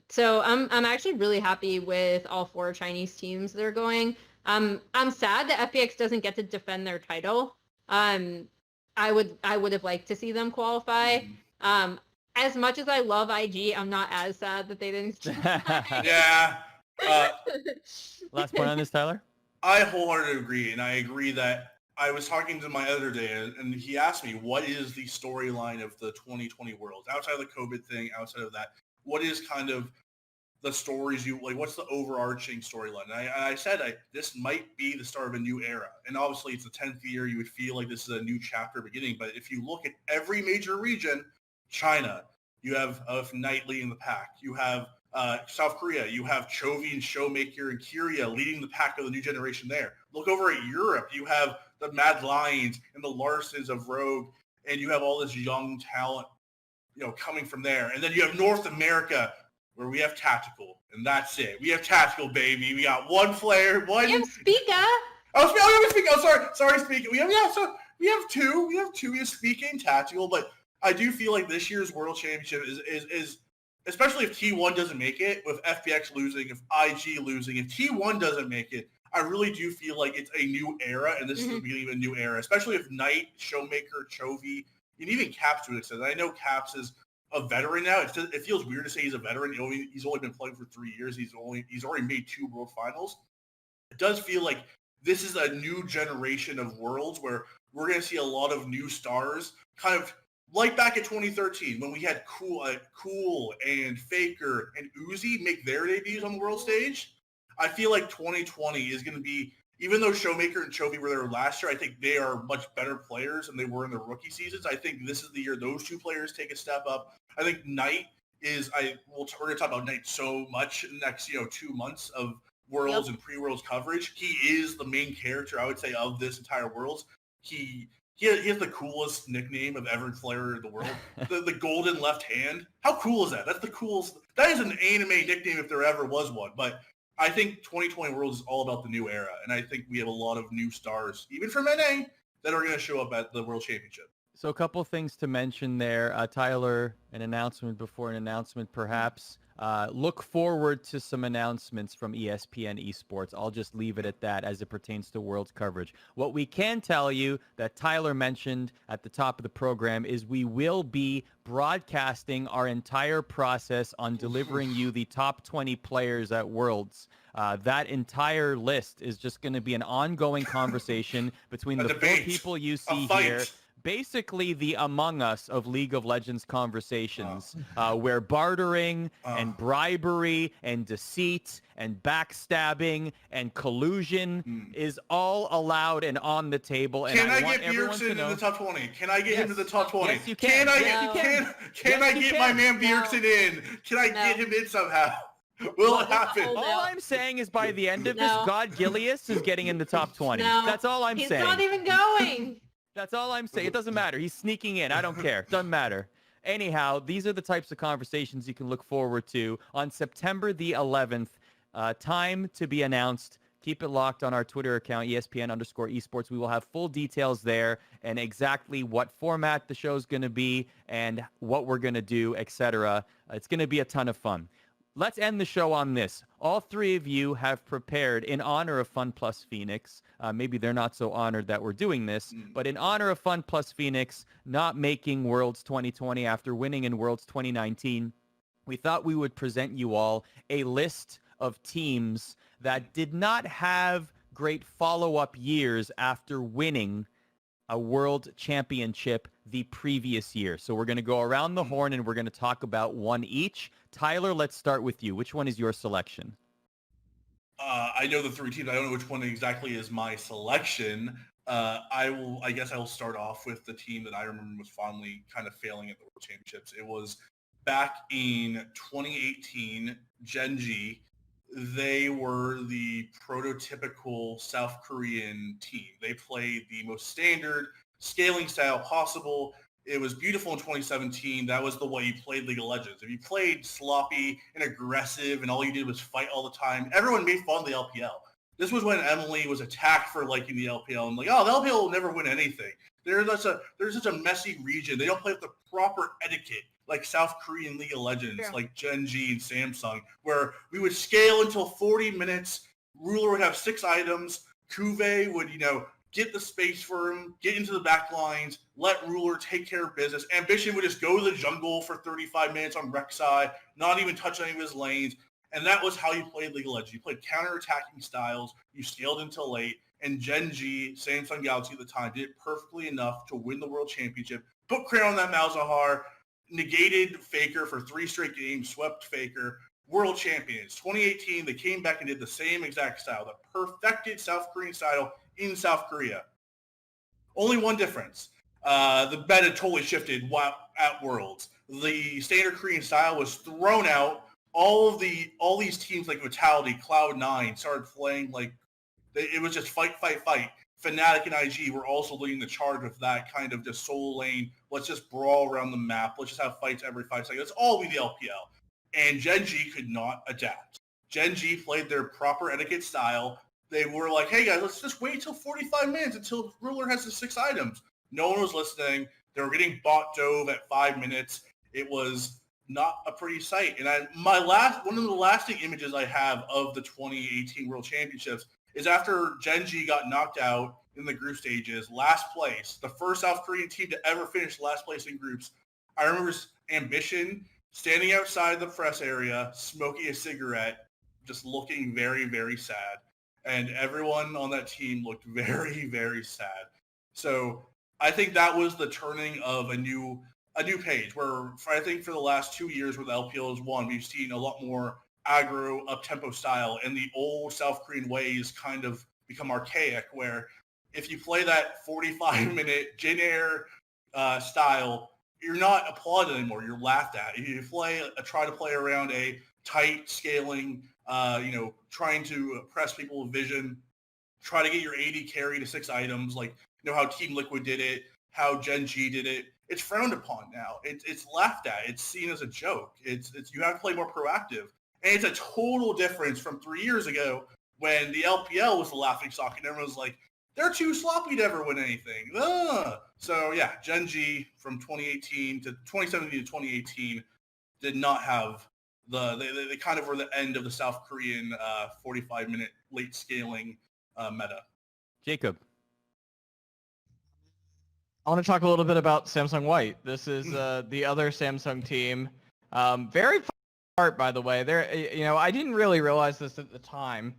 So I'm actually really happy with all 4 Chinese teams that are going. I'm sad that FPX doesn't get to defend their title. I would have liked to see them qualify. As much as I love IG, I'm not as sad that they didn't. Yeah. Last point on this, Tyler? I wholeheartedly agree, and I agree that I was talking to my other day, and he asked me, what is the storyline of the 2020 Worlds? Outside of the COVID thing, outside of that, what is kind of the stories what's the overarching storyline? And I said, this might be the start of a new era. And obviously it's the 10th year. You would feel like this is a new chapter beginning. But if you look at every major region, China, you have Knight leading the pack. You have South Korea, you have Chovy and Showmaker and Kyria leading the pack of the new generation there. Look over at Europe, you have the Mad Lions and the Larsons of Rogue, and you have all this young talent, coming from there. And then you have North America, where we have Tactical, and that's it. We have Tactical, baby. We got one player, one. You have Spica. Oh, Spica. Oh, sorry, Spica. We have two. We have Spica and Tactical, but I do feel like this year's World Championship is especially if T1 doesn't make it, with FPX losing, if IG losing, if T1 doesn't make it, I really do feel like it's a new era, and this is the beginning of a new era, especially if Knight, Showmaker, Chovy, and even Caps to an extent. I know Caps is a veteran now. It feels weird to say he's a veteran. He's only been playing for 3 years. He's already made 2 World Finals. It does feel like this is a new generation of Worlds where we're going to see a lot of new stars, kind of like back in 2013 when we had Cool and Faker and Uzi make their debuts on the world stage. I feel like 2020 is going to be even though Showmaker and Chovy were there last year, I think they are much better players than they were in their rookie seasons. I think this is the year those two players take a step up. I think Knight we're going to talk about Knight so much in the next, 2 months of Worlds and pre-Worlds coverage. He is the main character, I would say, of this entire Worlds. He has the coolest nickname of every player in the world. the golden left hand. How cool is that? That's the coolest. That is an anime nickname if there ever was one. But I think 2020 Worlds is all about the new era. And I think we have a lot of new stars, even from NA, that are going to show up at the World Championship. So a couple things to mention there. Tyler, an announcement before an announcement, perhaps. Look forward to some announcements from ESPN Esports. I'll just leave it at that as it pertains to Worlds coverage. What we can tell you that Tyler mentioned at the top of the program is we will be broadcasting our entire process on delivering you the top 20 players at Worlds. That entire list is just going to be an ongoing conversation between the four people you see here. Basically the Among Us of League of Legends conversations, where bartering and bribery and deceit and backstabbing and collusion is all allowed and on the table. And I get Bjergsen in the top 20? Can I get him to the top 20? Yes, you can. Can I get my man Bjergsen in? Can I get him in somehow? Will it happen? All I'm saying is by the end of this, God Gilius is getting in the top 20. That's all I'm saying. He's not even going. That's all I'm saying. It doesn't matter. He's sneaking in. I don't care. Doesn't matter. Anyhow, these are the types of conversations you can look forward to on September the 11th. Time to be announced. Keep it locked on our Twitter account, ESPN_esports. We will have full details there and exactly what format the show's going to be and what we're going to do, etc. It's going to be a ton of fun. Let's end the show on this. All three of you have prepared in honor of Fun Plus Phoenix. Maybe they're not so honored that we're doing this, but in honor of Fun Plus Phoenix not making Worlds 2020 after winning in Worlds 2019, we thought we would present you all a list of teams that did not have great follow-up years after winning a world championship the previous year. So we're going to go around the horn and we're going to talk about one each. Tyler, let's start with you. Which one is your selection? I know the three teams. I don't know which one exactly is my selection. I guess I will start off with the team that I remember was fondly kind of failing at the World Championships. It was back in 2018, Gen.G. They were the prototypical South Korean team. They played the most standard scaling style possible. It was beautiful in 2017. That was the way you played League of Legends. If you played sloppy and aggressive and all you did was fight all the time, everyone made fun of the LPL. This was when Emily was attacked for liking the LPL and like, oh, the LPL will never win anything. There's such a messy region. They don't play with the proper etiquette like South Korean League of Legends, like Gen.G and Samsung, where we would scale until 40 minutes. Ruler would have 6 items. Kuve would, get the space for him, get into the back lines, let Ruler take care of business. Ambition would just go to the jungle for 35 minutes on Rek'Sai, not even touch any of his lanes. And that was how you played League of Legends. You played counter-attacking styles. You scaled until late. And Gen.G, Samsung Galaxy at the time, did it perfectly enough to win the World Championship, put Crayon on that Malzahar, negated Faker for 3 straight games, swept Faker. World champions. 2018, they came back and did the same exact style, the perfected South Korean style in South Korea. Only one difference. The meta totally shifted at Worlds. The standard Korean style was thrown out. All these teams like Vitality, Cloud9 started playing like it was just fight. Fnatic and IG were also leading the charge with that kind of just solo lane. Let's just brawl around the map. Let's just have fights every 5 seconds. Let's all be the LPL. And Gen.G could not adapt. Gen.G played their proper etiquette style. They were like, hey guys, let's just wait till 45 minutes until Ruler has the 6 items. No one was listening. They were getting bot dove at 5 minutes. It was not a pretty sight. And one of the lasting images I have of the 2018 World Championships is after Gen.G got knocked out in the group stages, last place, the first South Korean team to ever finish last place in groups. I remember Ambition standing outside the press area, smoking a cigarette, just looking very, very sad. And everyone on that team looked very, very sad. So I think that was the turning of a new page where I think for the last 2 years where the LPL has won, we've seen a lot more aggro, up-tempo style, and the old South Korean ways kind of become archaic, where if you play that 45-minute Jin Air style, you're not applauded anymore. You're laughed at. If you try to play around a tight scaling, trying to press people with vision, try to get your AD carry to 6 items, like how Team Liquid did it, how Gen G did it. It's frowned upon now. It's laughed at. It's seen as a joke. It's you have to play more proactive, and it's a total difference from 3 years ago when the LPL was the laughingstock, and everyone was like, they're too sloppy to ever win anything. Ugh. So yeah, Gen G from 2017 to 2018 did not have they kind of were the end of the South Korean 45-minute late scaling meta. Jacob. I want to talk a little bit about Samsung White. This is the other Samsung team. Very far apart, by the way. I didn't really realize this at the time,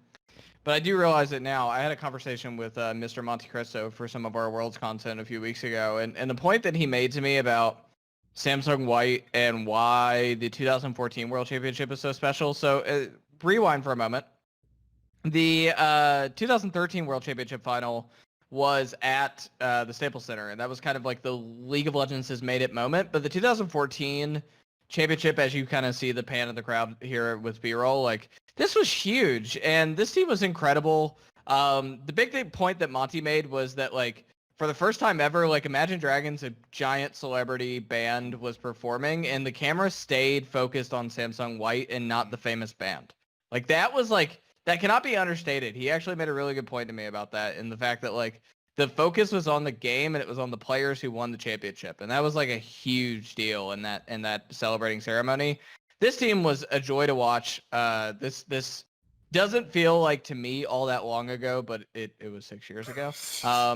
but I do realize it now. I had a conversation with Mr. Monte Cristo for some of our Worlds content a few weeks ago, and the point that he made to me about Samsung White and why the 2014 World Championship is so special. So rewind for a moment. The 2013 World Championship final was at the Staples Center, and that was kind of like the League of Legends has made it moment. But the 2014 championship, as you kind of see the pan of the crowd here with B-roll, like this was huge, and this team was incredible. The big point that Monty made was that like for the first time ever, like Imagine Dragons, a giant celebrity band, was performing, and the camera stayed focused on Samsung White and not the famous band. Like that was like, that cannot be understated. He actually made a really good point to me about that, and the fact that like the focus was on the game and it was on the players who won the championship, and that was like a huge deal in that celebrating ceremony. This team was a joy to watch. This doesn't feel like to me all that long ago, but it was 6 years ago. I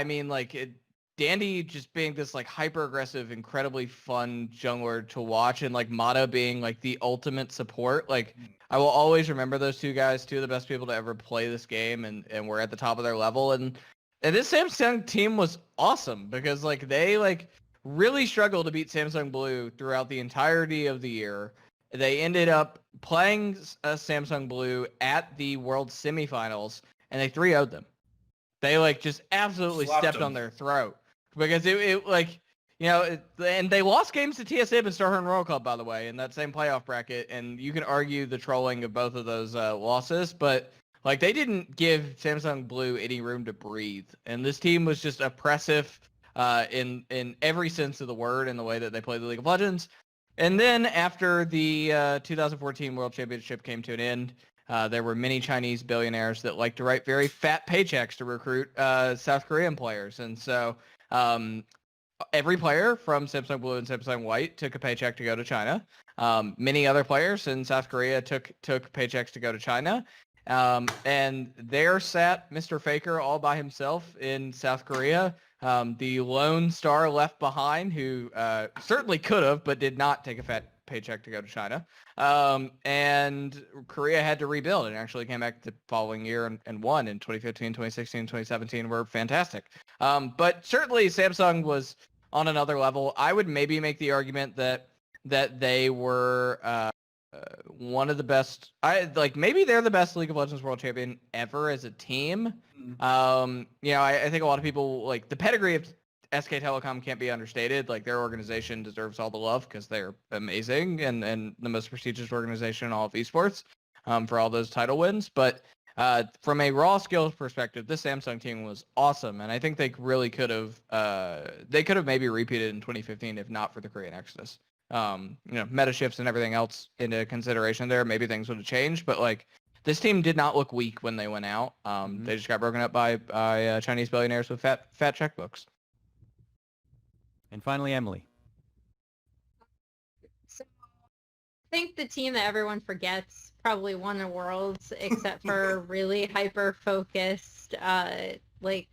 mean like Dandy just being this like hyper aggressive, incredibly fun jungler to watch, and like Mata being like the ultimate support. Like I will always remember those two guys, two of the best people to ever play this game, and were at the top of their level. And this Samsung team was awesome because like they like really struggled to beat Samsung Blue throughout the entirety of the year. They ended up playing Samsung Blue at the World Semifinals, and they 3-0'd them. They like just absolutely stepped on their throat. Because it like, and they lost games to TSM and Starhorn Royal Club, by the way, in that same playoff bracket. And you can argue the trolling of both of those losses, but like they didn't give Samsung Blue any room to breathe. And this team was just oppressive in every sense of the word in the way that they played the League of Legends. And then after the 2014 World Championship came to an end, there were many Chinese billionaires that like to write very fat paychecks to recruit South Korean players. And so every player from Samsung Blue and Samsung White took a paycheck to go to China. Many other players in South Korea took paychecks to go to China. And there sat Mr. Faker all by himself in South Korea, the lone star left behind who certainly could have, but did not take a fat paycheck to go to China. And Korea had to rebuild and actually came back the following year and won in 2015, 2016, 2017 were fantastic. But certainly Samsung was on another level. I would maybe make the argument that they were one of the best. Maybe they're the best League of Legends World Champion ever as a team. I think a lot of people like the pedigree of SK Telecom can't be understated. Like their organization deserves all the love because they're amazing and the most prestigious organization in all of esports for all those title wins. But from a raw skills perspective, this Samsung team was awesome, and I think they really could have maybe repeated in 2015 if not for the Korean Exodus. Meta shifts and everything else into consideration there, maybe things would have changed. But like this team did not look weak when they went out. They just got broken up by Chinese billionaires with fat checkbooks. And finally, Emily. So I think the team that everyone forgets probably won the Worlds, except for really hyper-focused, Taiwanese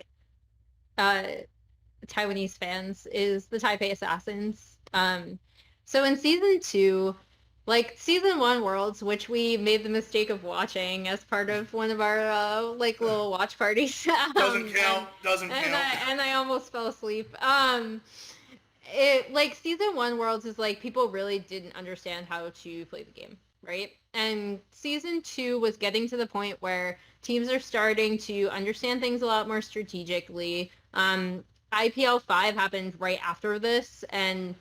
fans, is the Taipei Assassins. So in Season 2, like Season 1 Worlds, which we made the mistake of watching as part of one of our little watch parties. Doesn't count. And I almost fell asleep. Season 1 Worlds is like people really didn't understand how to play the game. right? And season 2 was getting to the point where teams are starting to understand things a lot more strategically. IPL 5 happened right after this, and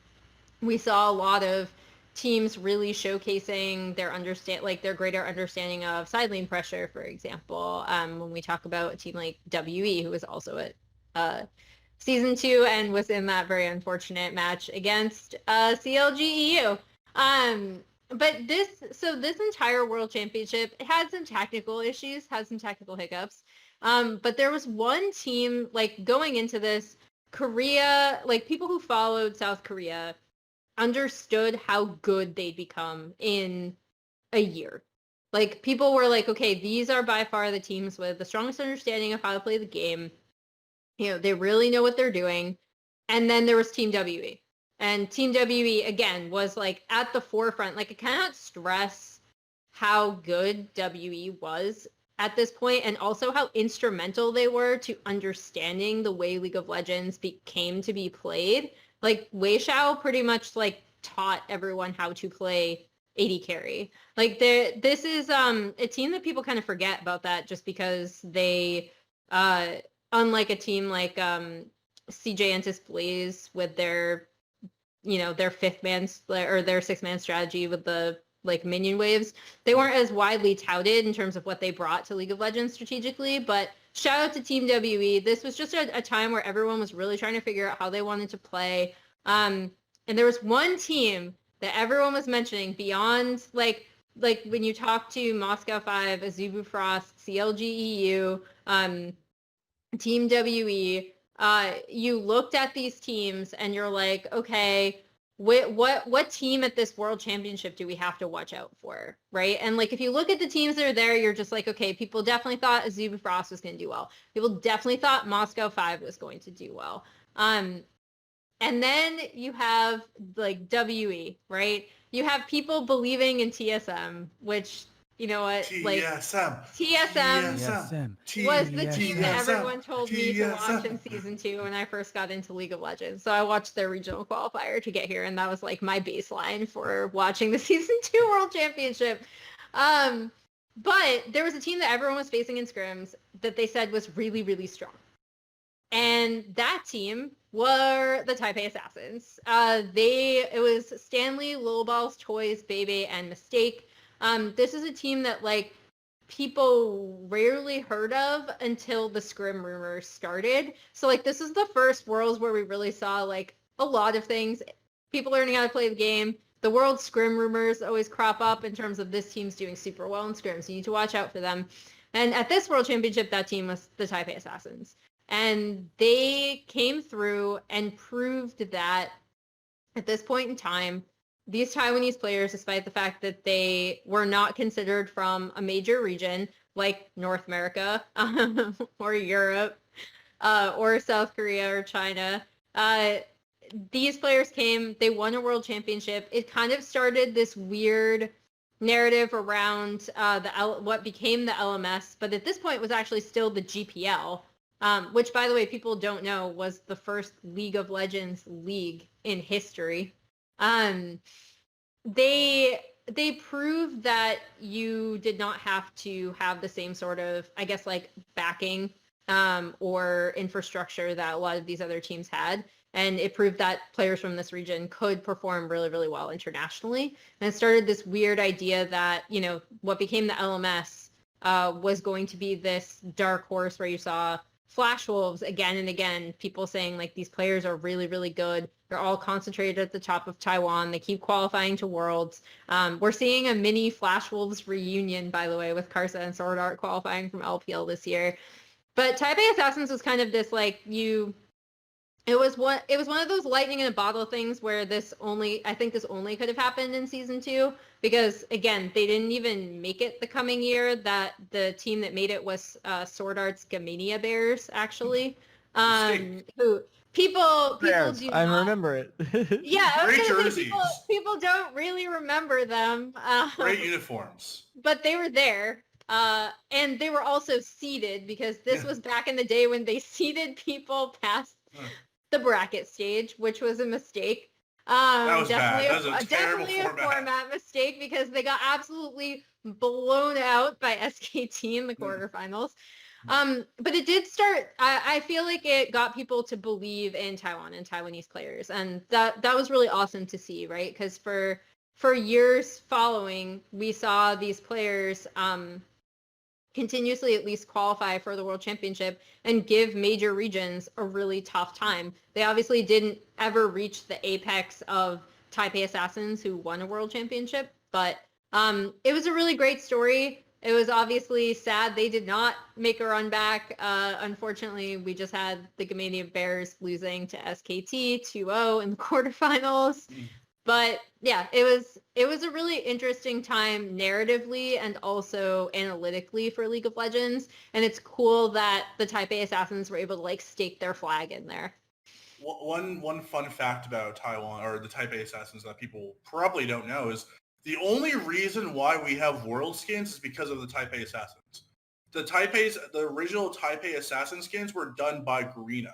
we saw a lot of teams really showcasing their greater understanding of side lane pressure, for example. When we talk about a team like WE, who was also at season 2 and was in that very unfortunate match against CLGEU. But this entire World Championship had some technical issues, had some technical hiccups. But there was one team, like, going into this, Korea, like, people who followed South Korea understood how good they'd become in a year. Like, people were like, okay, these are by far the teams with the strongest understanding of how to play the game. You know, they really know what they're doing. And then there was Team WE. And Team WE, again, was like at the forefront. Like, I cannot stress how good WE was at this point, and also how instrumental they were to understanding the way League of Legends came to be played. Like, Wei Xiao pretty much like taught everyone how to play AD carry. Like, this is a team that people kind of forget about that, just because they unlike a team like CJ Entis Blaze with their, you know, their 5th-man or their 6th-man strategy with the like minion waves, they weren't as widely touted in terms of what they brought to League of Legends strategically. But shout out to Team WE. This was just a time where everyone was really trying to figure out how they wanted to play. And there was one team that everyone was mentioning beyond like when you talk to Moscow 5, Azubu Frost, CLGEU, Team WE, you looked at these teams and you're like, okay, what team at this World Championship do we have to watch out for, right? And like, if you look at the teams that are there, you're just like, okay, people definitely thought Azubu Frost was going to do well. People definitely thought Moscow 5 was going to do well. And then you have like WE, right? You have people believing in TSM, which, you know what, like TSM was the team that everyone told me to watch in season 2 when I first got into League of Legends. So I watched their regional qualifier to get here, and that was like my baseline for watching the season 2 World Championship. But there was a team that everyone was facing in scrims that they said was really, really strong. And that team were the Taipei Assassins. It was Stanley, Lulballs, Toys, Bebe, and Mistake. This is a team that like people rarely heard of until the scrim rumors started. So like, this is the first Worlds where we really saw like a lot of things. People learning how to play the game. The World scrim rumors always crop up in terms of this team's doing super well in scrims. You need to watch out for them. And at this World Championship, that team was the Taipei Assassins. And they came through and proved that at this point in time, these Taiwanese players, despite the fact that they were not considered from a major region like North America or Europe or South Korea or China, these players came, they won a World Championship. It kind of started this weird narrative around what became the LMS, but at this point was actually still the GPL. Which, by the way, people don't know was the first League of Legends league in history. They proved that you did not have to have the same sort of, I guess, like backing or infrastructure that a lot of these other teams had. And it proved that players from this region could perform really, really well internationally. And it started this weird idea that, you know, what became the LMS was going to be this dark horse where you saw Flash Wolves again and again, people saying like these players are really, really good. They're all concentrated at the top of Taiwan. They keep qualifying to Worlds. We're seeing a mini Flash Wolves reunion, by the way, with Karsa and Sword Art qualifying from LPL this year. But Taipei Assassins was kind of this like it was one of those lightning in a bottle things where I think this only could have happened in season 2, because again, they didn't even make it the coming year. That the team that made it was Sword Art's Gamania Bears, actually. Who people Bears, do I not remember it. Yeah, I was Great gonna say, jerseys. people don't really remember them. Great uniforms. But they were there. And they were also seeded, because this was back in the day when they seeded people past the bracket stage, which was a mistake. That was bad. Definitely, That was a terrible definitely a format mistake because they got absolutely blown out by SKT in the quarterfinals. But it did start. I feel like it got people to believe in Taiwan and Taiwanese players, and that was really awesome to see, right? Because for years following, we saw these players continuously at least qualify for the World Championship and give major regions a really tough time. They obviously didn't ever reach the apex of Taipei Assassins, who won a World Championship, but it was a really great story. It was obviously sad they did not make a run back. Unfortunately, we just had the Gamania Bears losing to SKT 2-0 in the quarterfinals. But yeah, it was a really interesting time narratively and also analytically for League of Legends. And it's cool that the Taipei Assassins were able to like stake their flag in there. One fun fact about Taiwan or the Taipei Assassins that people probably don't know is the only reason why we have world skins is because of the Taipei Assassins. The original Taipei Assassin skins were done by Garena.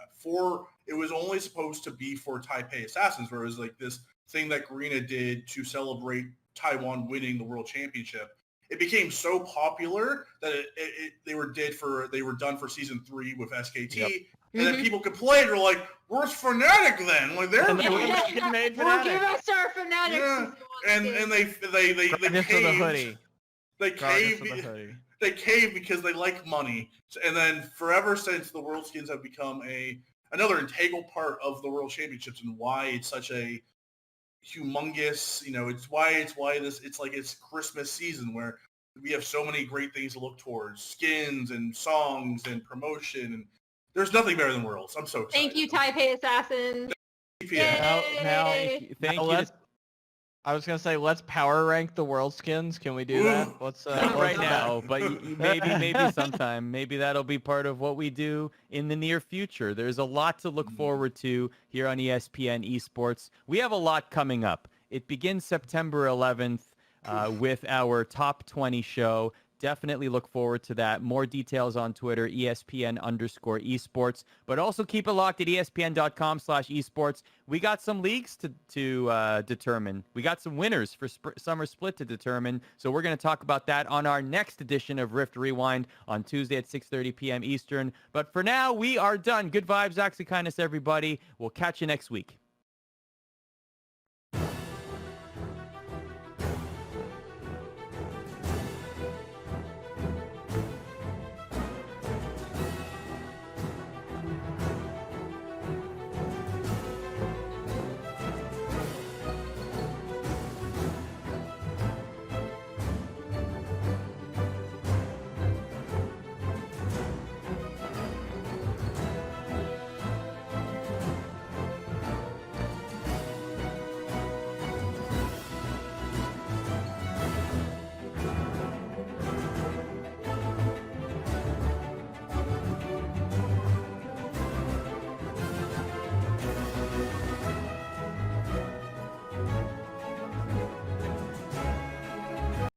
It was only supposed to be for Taipei Assassins, where it was like this thing that Garena did to celebrate Taiwan winning the World Championship. It became so popular that they were done for season 3 with SKT. Yep. And then people complained, were like, "Where's Fnatic then? Like they're getting made Well, give us our Fnatic. Yeah. And they caved. They caved because they like money. And then forever since, the World Skins have become another integral part of the World Championships and why it's such a humongous, it's like it's Christmas season where we have so many great things to look towards, skins and songs and promotion, and there's nothing better than Worlds. I'm so excited. Thank you, Taipei Assassins. Thank you. I was gonna say, let's power rank the world skins. Can we do that? Let's right now, but maybe sometime. Maybe that'll be part of what we do in the near future. There's a lot to look forward to here on ESPN Esports. We have a lot coming up. It begins September 11th with our Top 20 show. Definitely look forward to that. More details on Twitter, ESPN_esports. But also keep it locked at ESPN.com/esports. We got some leagues to determine. We got some winners for Summer Split to determine. So we're going to talk about that on our next edition of Rift Rewind on Tuesday at 6:30 p.m. Eastern. But for now, we are done. Good vibes, Axie Kindness, everybody. We'll catch you next week.